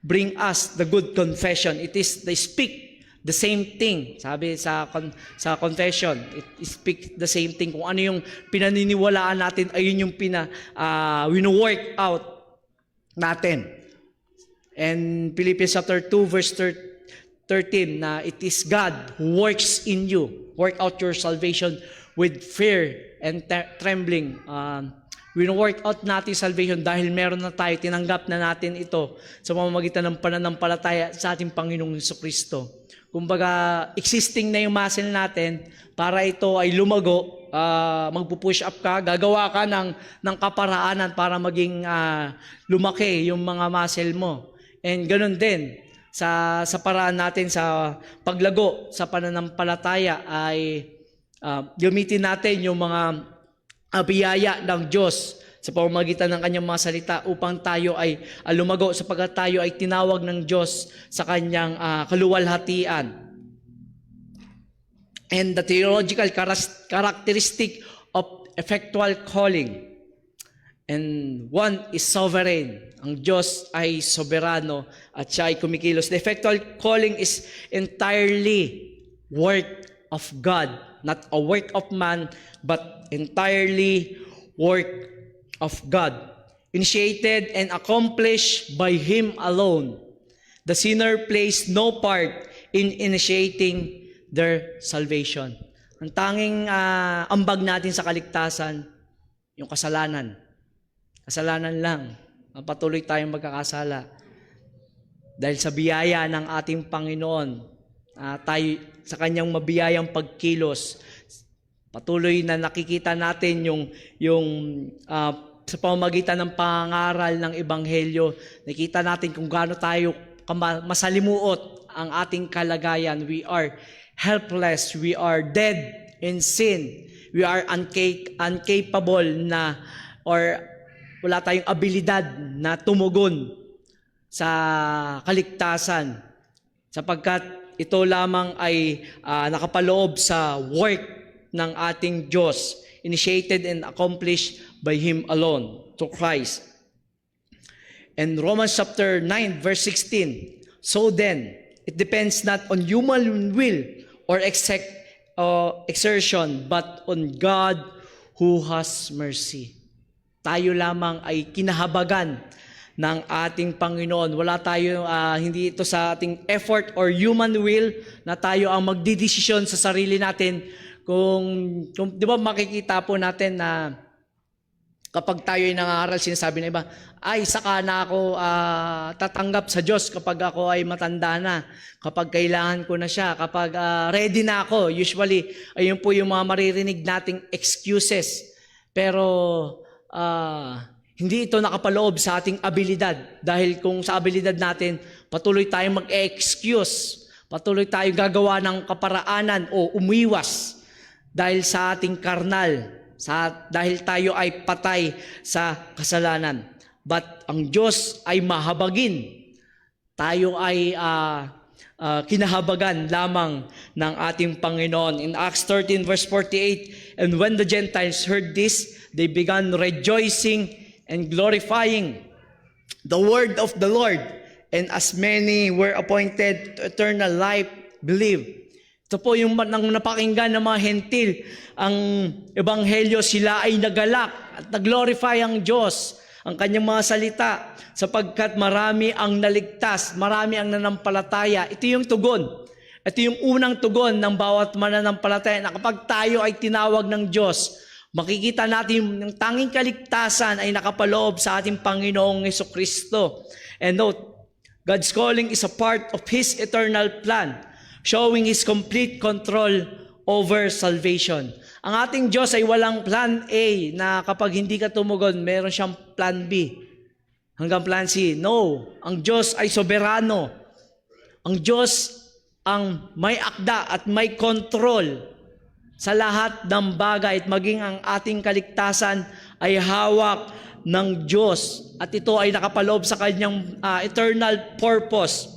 [SPEAKER 1] bring us the good confession. It is they speak the same thing. Sabi sa confession, it speak the same thing. Kung ano yung pinaniniwalaan natin, ayun yung wino-work out natin. And Philippians chapter 2 verse 13, na it is God who works in you. Work out your salvation with fear and trembling. Wino-work out natin salvation dahil meron na tayo, tinanggap na natin ito sa pamamagitan ng pananampalataya sa ating Panginoong Jesucristo. Kumbaga, existing na yung muscle natin para ito ay lumago, magpupush up ka, gagawa ka ng kaparaanan para maging lumaki yung mga muscle mo. And ganun din, sa paraan natin sa paglago sa pananampalataya ay gamitin natin yung mga biyaya ng Diyos sa pamamagitan ng kanyang mga salita upang tayo ay lumago sapagkat tayo ay tinawag ng Diyos sa kanyang kaluwalhatian. And the theological characteristic of effectual calling. And one is sovereign. Ang Diyos ay soberano at siya ay kumikilos. The effectual calling is entirely work of God, not a work of man, but entirely work of God, initiated and accomplished by Him alone. The sinner plays no part in initiating their salvation. Ang tanging ambag natin sa kaligtasan, yung kasalanan. Kasalanan lang. Patuloy tayong magkakasala. Dahil sa biyaya ng ating Panginoon, tayo sa kanyang mabiyayang pagkilos, patuloy na nakikita natin yung sa pamamagitan ng pangaral ng Ebanghelyo, nakita natin kung gaano tayo masalimuot ang ating kalagayan. We are helpless, we are dead in sin, we are incapable na, or wala tayong abilidad na tumugon sa kaligtasan sapagkat ito lamang ay nakapaloob sa work ng ating Diyos, initiated and accomplished by Him alone, to Christ. And Romans chapter 9 verse 16, so then, it depends not on human will or exertion, but on God who has mercy. Tayo lamang ay kinahabagan ng ating Panginoon. Wala tayo, hindi ito sa ating effort or human will na tayo ang magdidesisyon sa sarili natin. Kung di ba makikita po natin na kapag tayo ay nangaral, sinasabi ng iba, ay saka na ako tatanggap sa Diyos kapag ako ay matanda na, kapag kailangan ko na siya, kapag ready na ako. Usually, ayun po yung mga maririnig nating excuses. Pero hindi ito nakapaloob sa ating abilidad. Dahil kung sa abilidad natin, patuloy tayong mag-excuse, patuloy tayong gagawa ng kaparaanan o umiwas
[SPEAKER 2] dahil sa ating karnal, dahil tayo ay patay sa kasalanan. But ang Diyos ay mahabagin. Tayo ay kinahabagan lamang ng ating Panginoon. In Acts 13 verse 48, and when the Gentiles heard this, they began rejoicing and glorifying the word of the Lord, and as many were appointed to eternal life, believed. Ito po yung nang napakinggan ng mga hentil, ang ebanghelyo, sila ay nagalak at nag-glorify ang Diyos, ang kanyang mga salita, sapagkat marami ang naligtas, marami ang nanampalataya. Ito yung tugon. Ito yung unang tugon ng bawat mananampalataya na kapag tayo ay tinawag ng Diyos, makikita natin yung tanging kaligtasan ay nakapaloob sa ating Panginoong Hesukristo. And note, God's calling is a part of His eternal plan, showing His complete control over salvation. Ang ating Diyos ay walang plan A na kapag hindi ka tumugon, meron siyang plan B. Hanggang plan C. No, ang Diyos ay soberano. Ang Diyos ang may akda at may control sa lahat ng bagay, at maging ang ating kaligtasan ay hawak ng Diyos. At ito ay nakapaloob sa kanyang eternal purpose.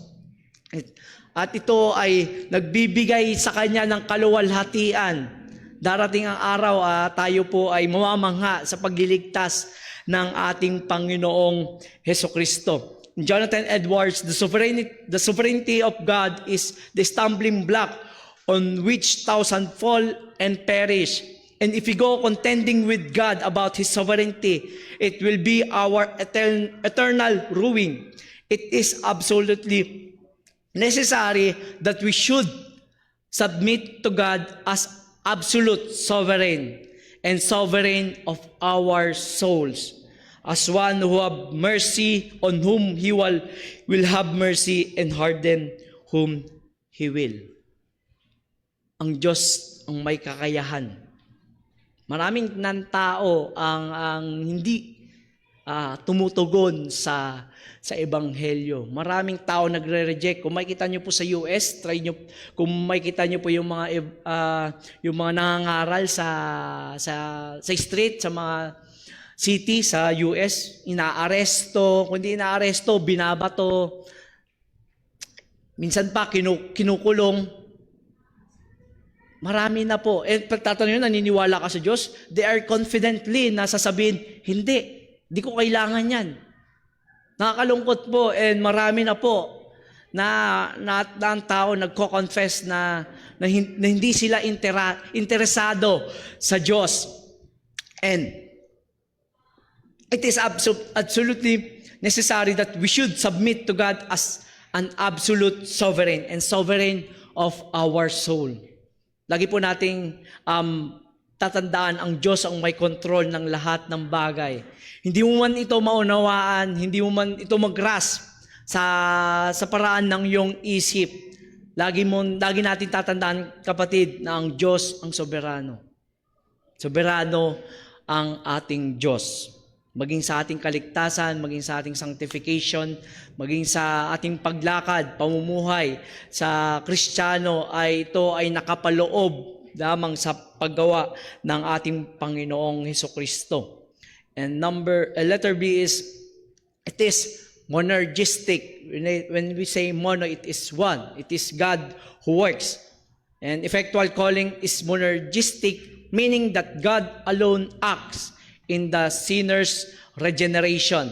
[SPEAKER 2] At ito ay nagbibigay sa kanya ng kaluwalhatian. Darating ang araw, tayo po ay mamamangha sa pagliligtas ng ating Panginoong Hesukristo. Jonathan Edwards, the sovereignty of God is the stumbling block on which thousands fall and perish. And if we go contending with God about His sovereignty, it will be our eternal ruin. It is absolutely necessary that we should submit to God as absolute sovereign and sovereign of our souls, as one who have mercy on whom He will have mercy, and harden whom He will. Ang Diyos ang may kakayahan. Maraming ng tao ang hindi tumutugon sa ebanghelyo. Maraming tao nagre-reject. Kung makikita niyo po sa US, try niyo, kung makikita niyo po yung mga nangangaral sa street, sa mga city sa US, inaaresto, kung hindi inaaresto, binabato. Minsan pa kinukulong. Marami na po. Pagtatanong nyo, naniniwala ka sa Diyos? They are confidently na sasabihin, hindi ko kailangan yan. Nakakalungkot po, and marami na po na ang tao nagko-confess na hindi sila interesado sa Diyos. And it is absolutely necessary that we should submit to God as an absolute sovereign and sovereign of our soul. Lagi po nating tatandaan, ang Diyos ang may control ng lahat ng bagay. Hindi mo man ito maunawaan, hindi mo man ito mag-grasp sa paraan ng iyong isip. Lagi natin tatandaan, kapatid, na ang Diyos ang soberano. Soberano ang ating Diyos. Maging sa ating kaligtasan, maging sa ating sanctification, maging sa ating paglakad, pamumuhay sa Kristiyano, ay ito ay nakapaloob lamang sa paggawa ng ating Panginoong Hesukristo. And letter B is, it is monergistic. When we say mono, it is one. It is God who works. And effectual calling is monergistic, meaning that God alone acts in the sinner's regeneration.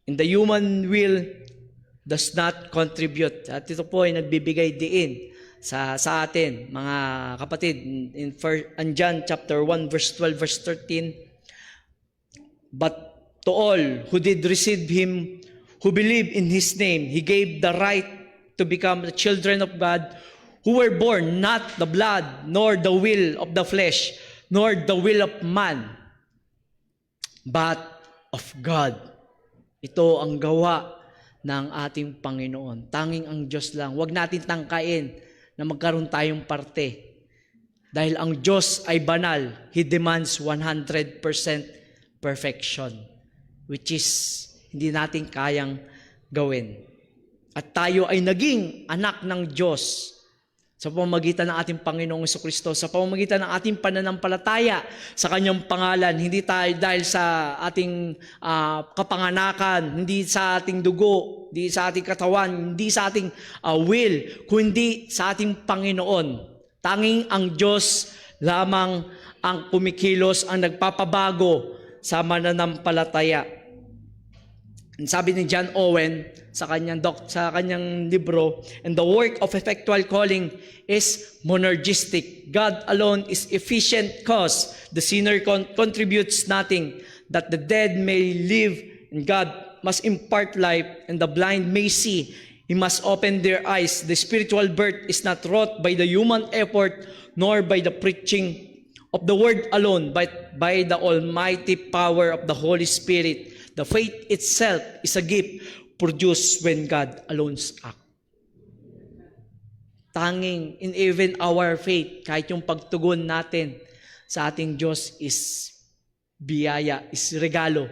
[SPEAKER 2] In the human will does not contribute. At ito po ay nagbibigay diin sa atin, mga kapatid. In John chapter 1, verse 12, verse 13, but to all who did receive Him, who believe in His name, He gave the right to become the children of God, who were born not the blood, nor the will of the flesh, nor the will of man, but of God. Ito ang gawa ng ating Panginoon. Tanging ang Diyos lang. Huwag natin tangkain na magkaroon tayong parte. Dahil ang Diyos ay banal. He demands 100% perfection, which is hindi natin kayang gawin. At tayo ay naging anak ng Diyos sa pamamagitan ng ating Panginoong Jesucristo, sa pamamagitan ng ating pananampalataya sa Kanyang pangalan, hindi tayo dahil sa ating kapanganakan, hindi sa ating dugo, hindi sa ating katawan, hindi sa ating will, kundi sa ating Panginoon. Tanging ang Diyos lamang ang kumikilos, ang nagpapabago sa mananampalataya. Sabi ni John Owen sa kanyang libro, and the work of effectual calling is monergistic. God alone is efficient cause the sinner contributes nothing, that the dead may live, and God must impart life, and the blind may see. He must open their eyes. The spiritual birth is not wrought by the human effort, nor by the preaching of the word alone, but by the almighty power of the Holy Spirit. The faith itself is a gift produced when God alone acts. Tanging in even our faith, kahit yung pagtugon natin sa ating Diyos is biyaya, is regalo.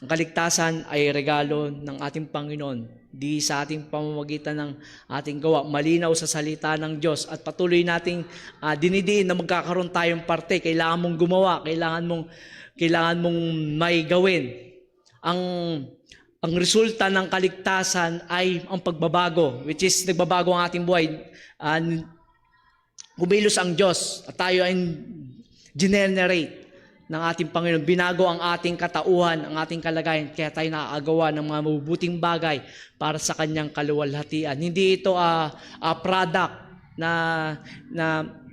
[SPEAKER 2] Ang kaligtasan ay regalo ng ating Panginoon, di sa ating pamamagitan ng ating gawa. Malinaw sa salita ng Diyos at patuloy nating dinidiin na magkakaroon tayong parte. Kailangan mong gumawa, kailangan mong may gawin. Ang resulta ng kaligtasan ay ang pagbabago, which is nagbabago ang ating buhay. Kumilos ang Diyos at tayo ay generate ng ating Panginoon. Binago ang ating katauhan, ang ating kalagayan, kaya tayo nakakagawa ng mga mabubuting bagay para sa Kanyang kaluwalhatian. Hindi ito product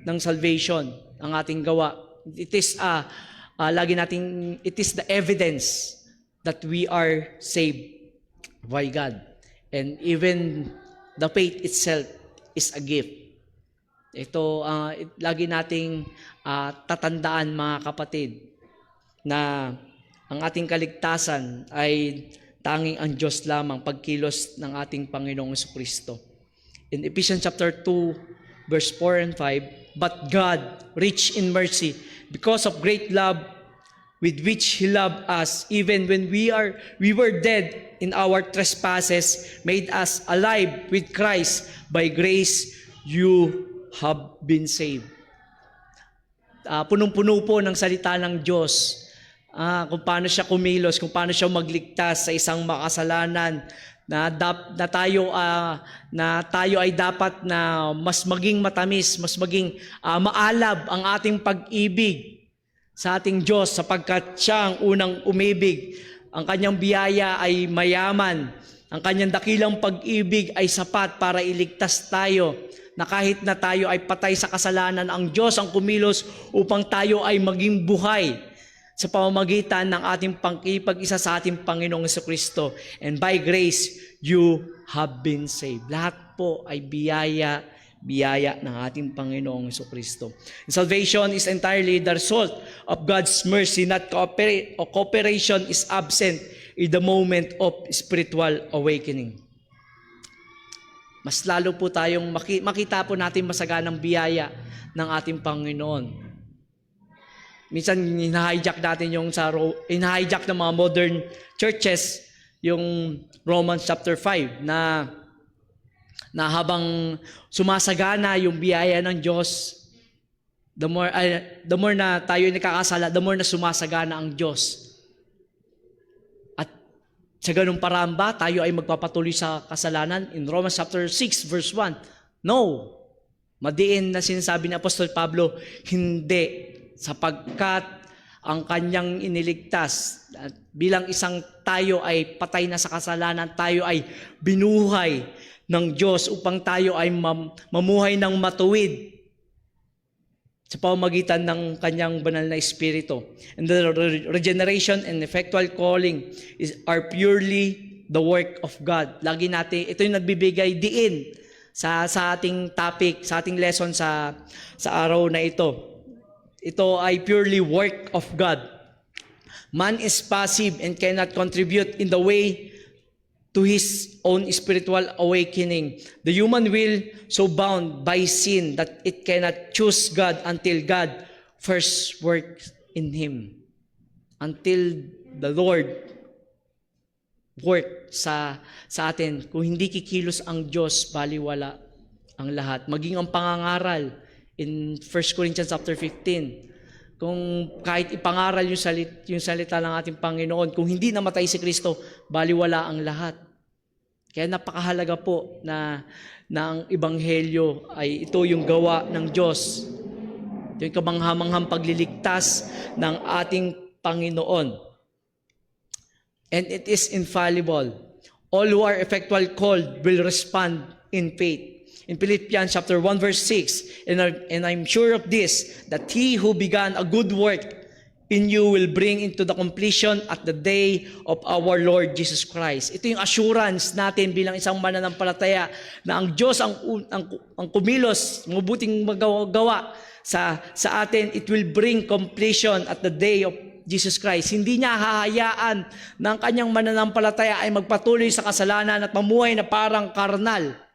[SPEAKER 2] ng salvation ang ating gawa. It is it is the evidence that we are saved by God. And even the faith itself is a gift. Ito, lagi nating tatandaan, mga kapatid, na ang ating kaligtasan ay tanging ang Diyos lamang, pagkilos ng ating Panginoong Jesucristo. In Ephesians chapter 2, verse 4 and 5, but God, rich in mercy, because of great love with which He loved us, even when we were dead in our trespasses, made us alive with Christ. By grace, you have been saved. Punong-puno po ng salita ng Diyos kung paano siya kumilos, kung paano siya magligtas sa isang makasalanan, na tayo ay dapat na mas maging matamis, mas maging maalab ang ating pag-ibig sa ating Diyos, sapagkat siya ang unang umibig. Ang Kanyang biyaya ay mayaman. Ang Kanyang dakilang pag-ibig ay sapat para iligtas tayo, na kahit na tayo ay patay sa kasalanan, ang Diyos ang kumilos upang tayo ay maging buhay sa pamamagitan ng ating pagkikipag-isa sa ating Panginoong Jesucristo. And by grace, you have been saved. Lahat po ay biyaya ng ating Panginoong Jesucristo. Salvation is entirely the result of God's mercy, not cooperation is absent in the moment of spiritual awakening. Mas lalo po tayong makita po natin masaganang biyaya ng ating Panginoon. Minsan hina-hijack natin hina-hijack ng mga modern churches yung Romans chapter 5 na habang sumasagana yung biyaya ng Diyos, the more na tayo nakakasala, the more na sumasagana ang Diyos. At sa ganung paraan ba tayo ay magpapatuloy sa kasalanan? In Romans chapter 6 verse 1, no. Madiin na sinasabi ni Apostol Pablo, hindi, sapagkat ang Kanyang iniligtas at bilang isang tayo ay patay na sa kasalanan, tayo ay binuhay ng Diyos upang tayo ay mamuhay ng matuwid sa pamamagitan ng Kanyang banal na Espiritu. And the regeneration and effectual calling are purely the work of God. Lagi natin, ito yung nagbibigay diin sa ating topic, sa ating lesson sa araw na ito. Ito ay purely work of God. Man is passive and cannot contribute in the way to his own spiritual awakening. The human will so bound by sin that it cannot choose God until God first works in him. Until the Lord work sa atin. Kung hindi kikilos ang Diyos, baliwala
[SPEAKER 1] ang lahat. Maging ang pangangaral in 1 Corinthians chapter 15. Kung kahit ipangaral yung salita ng ating Panginoon, kung hindi namatay si Kristo, baliwala ang lahat. Kaya napakahalaga po na ang Ebanghelyo ay ito yung gawa ng Diyos. Ito yung kamanghamanghang pagliligtas ng ating Panginoon. And it is infallible. All who are effectual called will respond in faith. In Philippians chapter 1 verse 6, and I'm sure of this, that he who began a good work in you will bring into the completion at the day of our Lord Jesus Christ. Ito yung assurance natin bilang isang mananampalataya na ang Diyos ang kumilos, mabuting magawa sa atin, it will bring completion at the day of Jesus Christ. Hindi niya hahayaan na ang kanyang mananampalataya ay magpatuloy sa kasalanan at mamuhay na parang karnal.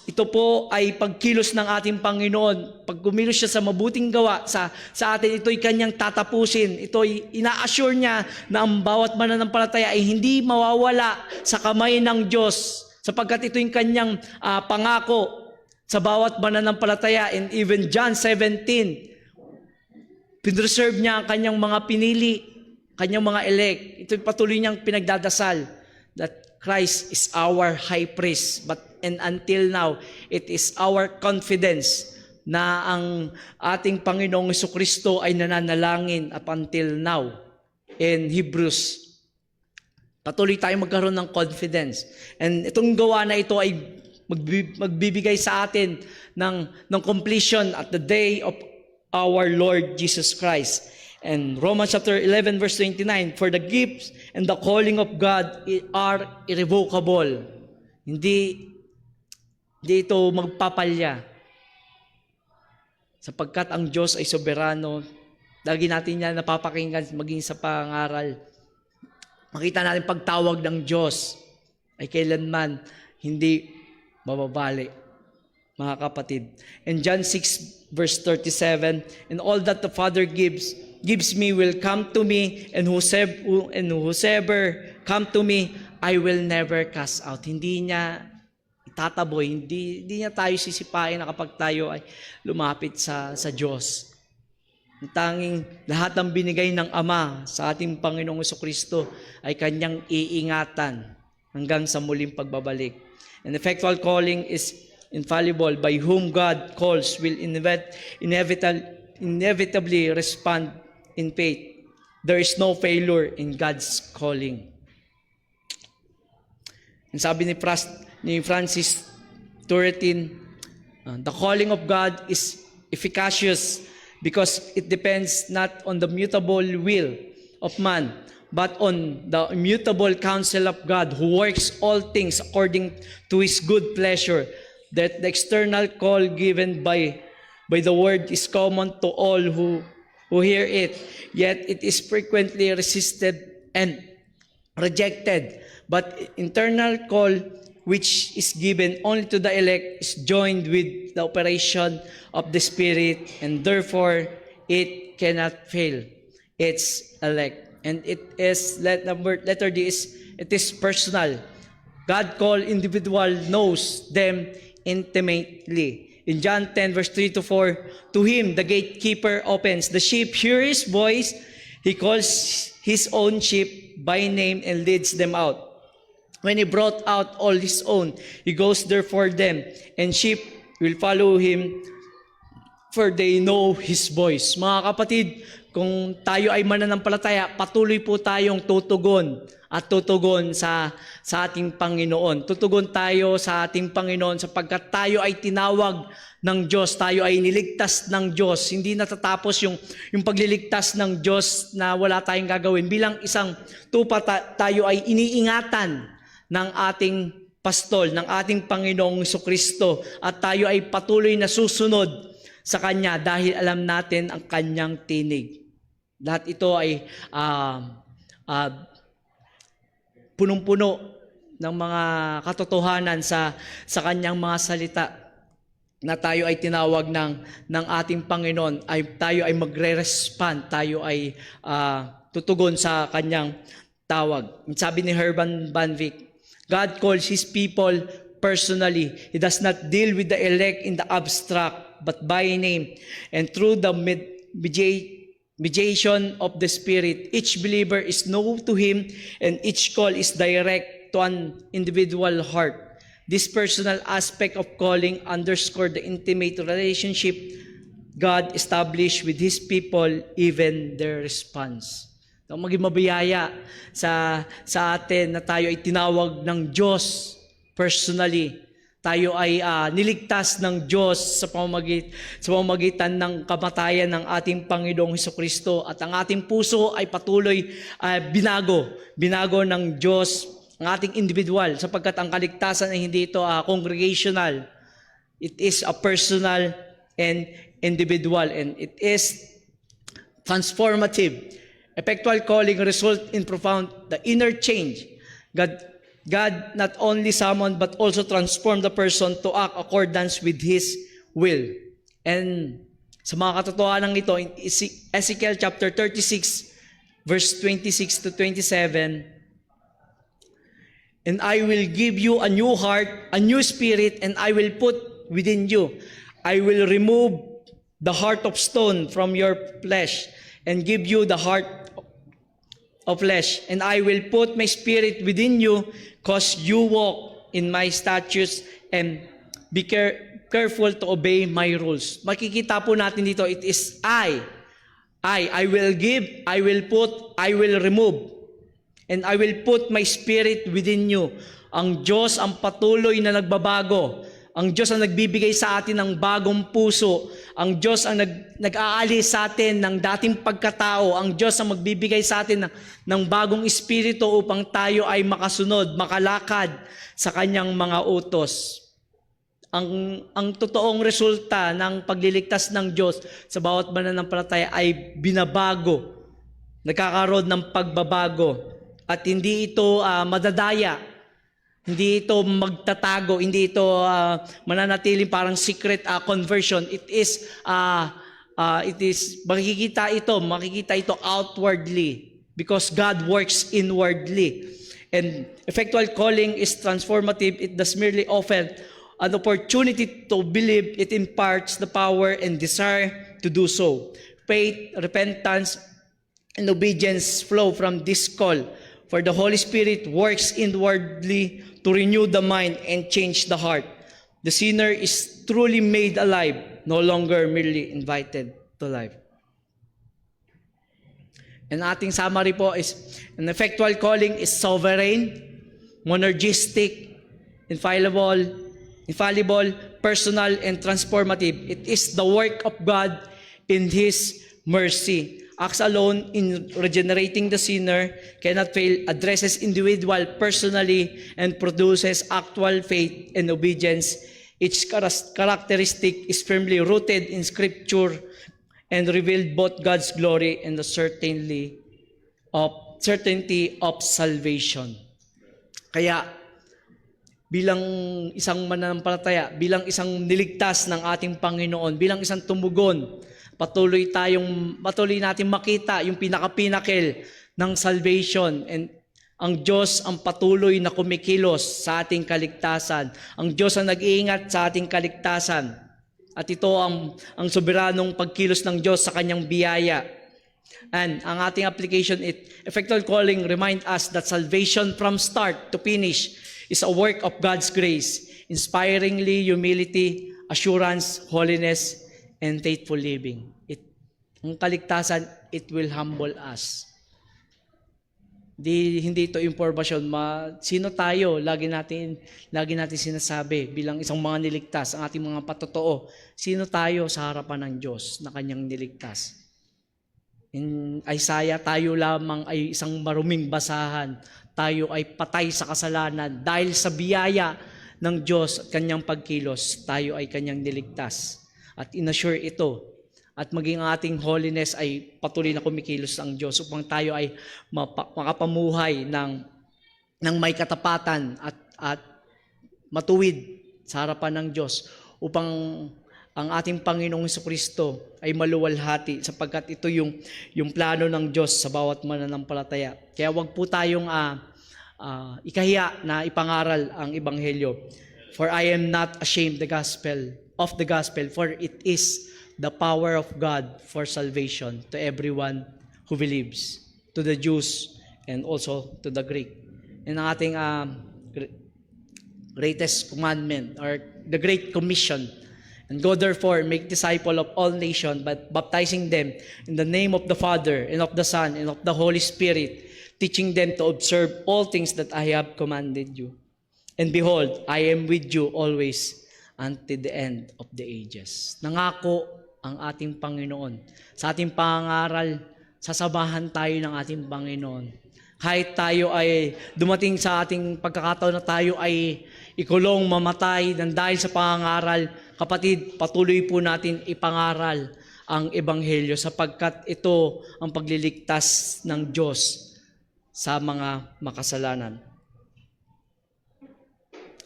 [SPEAKER 1] Ito po ay pagkilos ng ating Panginoon. Pag kumilos siya sa mabuting gawa sa atin, ito'y kanyang tatapusin. Ito'y ina-assure niya na ang bawat mananampalataya ay hindi mawawala sa kamay ng Diyos, sapagkat ito'y kanyang pangako sa bawat mananampalataya. And even John 17, pinreserve niya ang kanyang mga pinili, kanyang mga elect. Ito'y patuloy niyang pinagdadasal that Christ is our high priest. And until now, it is our confidence na ang ating Panginoong Jesucristo ay nananalangin up until now. In Hebrews, patuloy tayong magkaroon ng confidence. And itong gawa na ito ay magbibigay sa atin ng completion at the day of our Lord Jesus Christ. And Romans chapter 11 verse 29, for the gifts and the calling of God are irrevocable. Hindi ito magpapalya. Sapagkat ang Diyos ay soberano. Lagi natin yan napapakinggan maging sa pangaral. Makita natin pagtawag ng Diyos ay kailanman hindi mababali, mga kapatid. And John 6 verse 37, and all that the Father gives me will come to me, and whosoever come to me, I will never cast out. Hindi niya tataboy, hindi niya tayo sisipain na kapag tayo ay lumapit sa Diyos. Ang tanging lahat ng binigay ng Ama sa ating Panginoong Jesucristo ay kanyang iingatan hanggang sa muling pagbabalik. An effectual calling is infallible, by whom God calls will inevitably respond in faith. There is no failure in God's calling. And sabi ni Francis Turretin, the calling of God is efficacious because it depends not on the mutable will of man, but on the immutable counsel of God, who works all things according to His good pleasure. That the external call given by the word is common to all who hear it, yet it is frequently resisted and rejected. But internal call, which is given only to the elect, is joined with the operation of the Spirit, and therefore it cannot fail its elect. And it is, letter D is, it is personal. God called individual knows them intimately. In John 10 verse 3 to 4, to him the gatekeeper opens. The sheep hear his voice. He calls his own sheep by name and leads them out. When he brought out all his own, he goes there for them, and sheep will follow him, for they know his voice. Mga kapatid, kung tayo ay mananampalataya, patuloy po tayong tutugon sa ating Panginoon. Tutugon tayo sa ating Panginoon sapagkat tayo ay tinawag ng Diyos, tayo ay niligtas ng Diyos. Hindi natatapos yung pagliligtas ng Diyos na wala tayong gagawin. Bilang isang tupa, tayo ay iniingatan ng ating pastol, ng ating Panginoong Jesucristo, at tayo ay patuloy na susunod sa Kanya dahil alam natin ang Kanyang tinig. Lahat ito ay punong-puno ng mga katotohanan sa Kanyang mga salita, na tayo ay tinawag ng ating Panginoon, ay tayo ay magre-respond, tayo ay tutugon sa Kanyang tawag. Sabi ni Herman Van Vick, God calls His people
[SPEAKER 2] personally. He does not deal with the elect in the abstract, but by name. And through the mediation of the Spirit, each believer is known to him, and each call is direct to an individual heart. This personal aspect of calling underscores the intimate relationship God established with His people, even their response. So, maging mabiyaya sa atin na tayo ay tinawag ng Diyos personally. Tayo ay niligtas ng Diyos sa pamamagitan ng kamatayan ng ating Panginoong Hesukristo, at ang ating puso ay patuloy binago ng Diyos, ang ating individual, sapagkat ang kaligtasan ay hindi ito congregational. It is a personal and individual, and it is transformative. Effectual calling result in profound the inner change. God not only summoned but also transformed the person to act accordance with His will. And sa mga katotohanan ito, in Ezekiel chapter 36, verse 26 to 27, and I will give you a new heart, a new spirit, and I will put within you. I will remove the heart of stone from your flesh and give you the heart of flesh. And I will put my spirit within you, cause you walk in my statutes and be careful to obey my rules. Makikita po natin dito, it is I will give, I will put, I will remove, and I will put my spirit within you. Ang Diyos ang patuloy na nagbabago. Ang Diyos ang nagbibigay sa atin ng bagong puso. Ang Diyos ang nag-aalis sa atin ng dating pagkatao. Ang Diyos ang magbibigay sa atin ng bagong espiritu upang tayo ay makalakad sa kanyang mga utos. Ang totoong resulta ng pagliligtas ng Diyos sa bawat mananampalataya ay binabago. Nagkakaroon ng pagbabago. At hindi ito madadaya. Hindi ito magtatago, hindi ito mananatiling parang secret conversion. It is makikita ito outwardly because God works inwardly. And effectual calling is transformative. It does merely offer an opportunity to believe. It imparts the power and desire to do so. Faith, repentance, and obedience flow from this call. For the Holy Spirit works inwardly to renew the mind and change the heart. The sinner is truly made alive, no longer merely invited to life. And ating summary po is, an effectual calling is sovereign, monergistic, infallible, personal, and transformative. It is the work of God in His mercy. Acts alone in regenerating the sinner, cannot fail, addresses individual personally, and produces actual faith and obedience. Its characteristic is firmly rooted in Scripture and revealed both God's glory and the certainty of salvation. Kaya, bilang isang mananampalataya, bilang isang niligtas ng ating Panginoon, bilang isang tumugon, patuloy natin makita yung pinaka-pinnacle ng salvation, and ang Diyos ang patuloy na kumikilos sa ating kaligtasan. Ang Diyos ang nag-iingat sa ating kaligtasan. At ito ang soberanong pagkilos ng Diyos sa kanyang biyaya. And ang ating application, effectual calling remind us that salvation from start to finish is a work of God's grace, inspiringly humility, assurance, holiness, and faithful living. Ang kaligtasan, it will humble us. Hindi ito impormasyon. Sino tayo? Lagi natin sinasabi bilang isang mga niligtas, ang ating mga patotoo. Sino tayo sa harapan ng Diyos na kanyang niligtas? In Isaiah, tayo lamang ay isang maruming basahan. Tayo ay patay sa kasalanan. Dahil sa biyaya ng Diyos at kanyang pagkilos, tayo ay kanyang niligtas. At inassure ito. At maging ating holiness ay patuloy na kumikilos ang Diyos upang tayo ay makapamuhay ng may katapatan at matuwid sa harapan ng Diyos, upang ang ating Panginoong Hesukristo ay maluwalhati, sapagkat ito yung plano ng Diyos sa bawat mananampalataya. Kaya wag po tayong ikahiya na ipangaral ang Ebanghelyo.
[SPEAKER 1] For I am not ashamed of the gospel, for it is the power of God for salvation to everyone who believes, to the Jews and also to the Greek. And ang ating greatest commandment, or the Great Commission, and go therefore, make disciple of all nations, but baptizing them in the name of the Father, and of the Son, and of the Holy Spirit, teaching them to observe all things that I have commanded you. And behold, I am with you always until the end of the ages. Nangako ang ating Panginoon. Sa ating pangaral, sasabahan tayo ng ating Panginoon. Kahit tayo ay dumating sa ating pagkakataon na tayo ay ikulong, mamatay, nang dahil sa pangaral, kapatid, patuloy po natin ipangaral ang Ebanghelyo sapagkat ito ang pagliligtas ng Diyos sa mga makasalanan.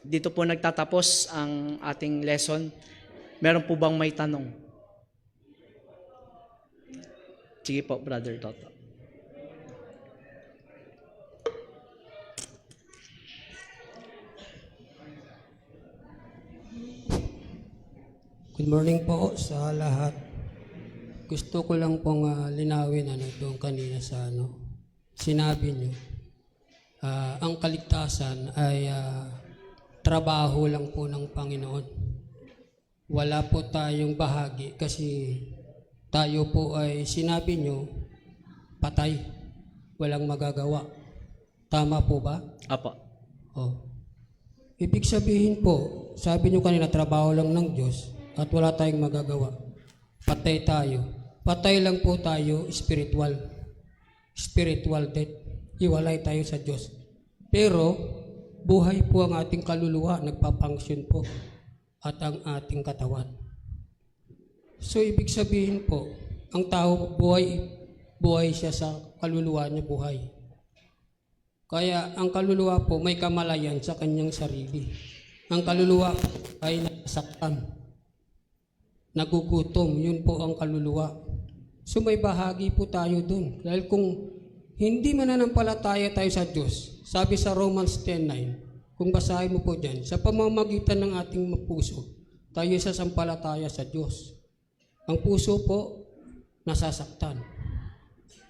[SPEAKER 1] Dito po nagtatapos ang ating lesson. Meron po bang may tanong? Sige po, Brother Toto.
[SPEAKER 3] Good morning po sa lahat. Gusto ko lang pong linawin doon kanina sa sinabi niyo. Ang kaligtasan ay trabaho lang po ng Panginoon. Wala po tayong bahagi kasi tayo po ay sinabi niyo patay. Walang magagawa. Tama po ba?
[SPEAKER 1] Apo.
[SPEAKER 3] Oh. Ibig sabihin po, sabi niyo kanina trabaho lang ng Diyos at wala tayong magagawa. Patay tayo. Patay lang po tayo spiritual. Spiritual death. Iwalay tayo sa Diyos. Pero buhay po ang ating kaluluwa, nagpapangsyon po, at ang ating katawan. So, ibig sabihin po, ang tao buhay siya sa kaluluwa niya buhay. Kaya ang kaluluwa po may kamalayan sa kanyang sarili. Ang kaluluwa ay nasaktan, nagugutom, yun po ang kaluluwa. So, may bahagi po tayo dun. Dahil kung hindi mananampalataya tayo sa Diyos, sabi sa Romans 10:9, kung basahin mo po dyan, sa pamamagitan ng ating puso, tayo sasampalataya sa Diyos. Ang puso po, nasasaktan.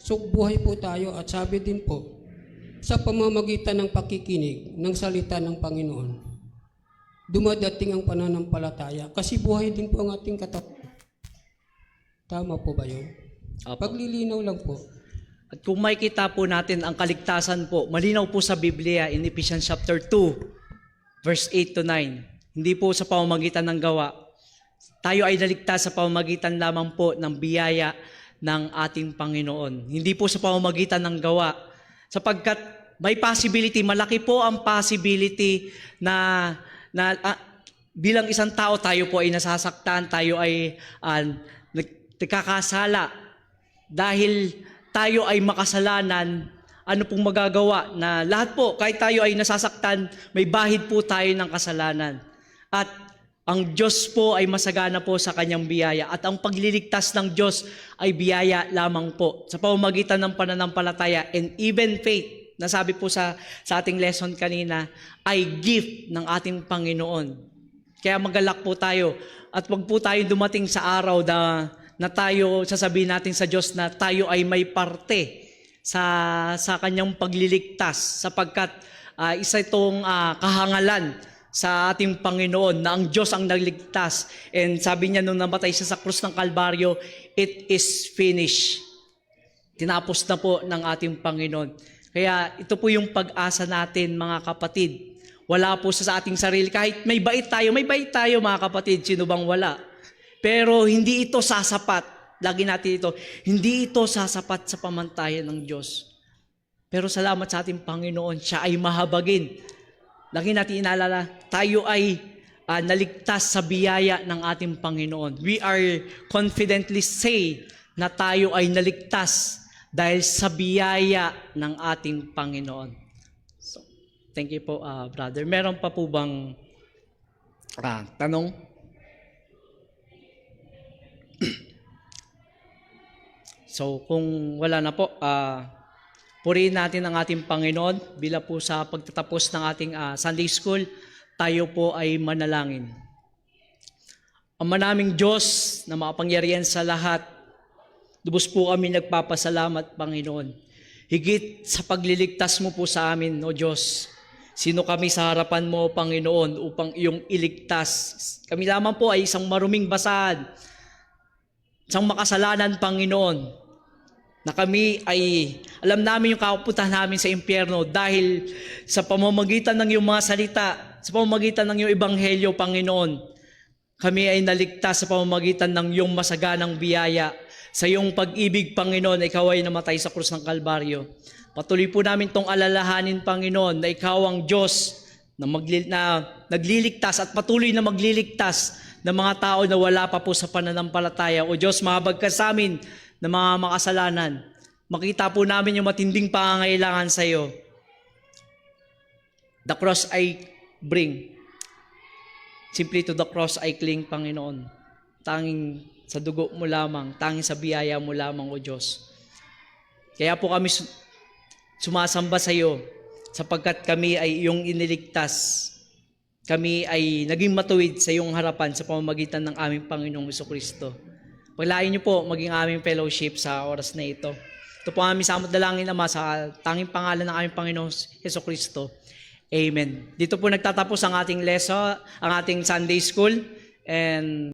[SPEAKER 3] So buhay po tayo at sabi din po, sa pamamagitan ng pakikinig ng salita ng Panginoon, dumadating ang pananampalataya kasi buhay din po ang ating katawan. Tama po ba yun?
[SPEAKER 1] Apo.
[SPEAKER 3] Paglilinaw lang po.
[SPEAKER 1] At kung makikita po natin ang kaligtasan po, malinaw po sa Biblia in Ephesians chapter 2, verse 8 to 9. Hindi po sa pamamagitan ng gawa. Tayo ay naligtas sa pamamagitan lamang po ng biyaya ng ating Panginoon. Hindi po sa pamamagitan ng gawa. Sapagkat may possibility, malaki po ang possibility na bilang isang tao tayo po ay nasasaktan, tayo ay nagkakasala dahil tayo ay makasalanan. Ano pong magagawa na lahat po, kahit tayo ay nasasaktan, may bahid po tayo ng kasalanan. At ang Diyos po ay masagana po sa kanyang biyaya. At ang pagliligtas ng Diyos ay biyaya lamang po sa pamamagitan ng pananampalataya and even faith. Nasabi po sa ating lesson kanina, ay gift ng ating Panginoon. Kaya magalak po tayo at wag po tayo dumating sa araw na tayo sasabihin natin sa Diyos na tayo ay may parte sa kanyang pagliligtas sapagkat isa itong kahangalan sa ating Panginoon na ang Diyos ang nagligtas. And sabi niya nung namatay siya sa krus ng Kalbaryo, it is finished. Tinapos na po ng ating Panginoon. Kaya ito po yung pag-asa natin mga kapatid. Wala po sa ating sarili. Kahit may bait tayo mga kapatid, sino bang wala? Pero hindi ito sasapat. Lagi natin ito. Hindi ito sasapat sa pamantayan ng Diyos. Pero salamat sa ating Panginoon, siya ay mahabagin. Lagi natin inaalala, tayo ay naligtas sa biyaya ng ating Panginoon. We are confidently say na tayo ay naligtas dahil sa biyaya ng ating Panginoon. So, thank you po, brother. Meron pa po bang tanong? So, kung wala na po, purihin natin ang ating Panginoon bilang po sa pagtatapos ng ating Sunday School. Tayo po ay manalangin. Ama naming Diyos na makapangyarihan sa lahat, lubos po kami nagpapasalamat, Panginoon. Higit sa pagliligtas mo po sa amin, O Diyos. Sino kami sa harapan mo, Panginoon, upang iyong iligtas? Kami lamang po ay isang maruming basad, isang makasalanan, Panginoon, na kami ay alam namin yung kapupuntahan namin sa impyerno dahil sa pamamagitan ng iyong mga salita, sa pamamagitan ng iyong ebanghelyo, Panginoon, kami ay naligtas sa pamamagitan ng iyong masaganang biyaya. Sa iyong pag-ibig, Panginoon, ikaw ay namatay sa krus ng Kalbaryo. Patuloy po namin itong alalahanin, Panginoon, na ikaw ang Diyos na nagliligtas at patuloy na magliligtas ng mga tao na wala pa po sa pananampalataya. O Diyos, mahabag ka sa amin ng mga makasalanan. Makita po namin yung matinding pangangailangan sa iyo. The cross I bring. Simply to the cross I cling, Panginoon. Tanging sa dugo mo lamang, tanging sa biyaya mo lamang, O Diyos. Kaya po kami sumasamba sa iyo sapagkat kami ay iyong iniligtas. Kami ay naging matuwid sa iyong harapan sa pamamagitan ng aming Panginoong Jesucristo. Paglain niyo po maging aming fellowship sa oras na ito. Ito po aming samot dalangin, Ama, sa tanging pangalan ng aming Panginoong Jesucristo. Amen. Dito po nagtatapos ang ating lesson, ang ating Sunday School. And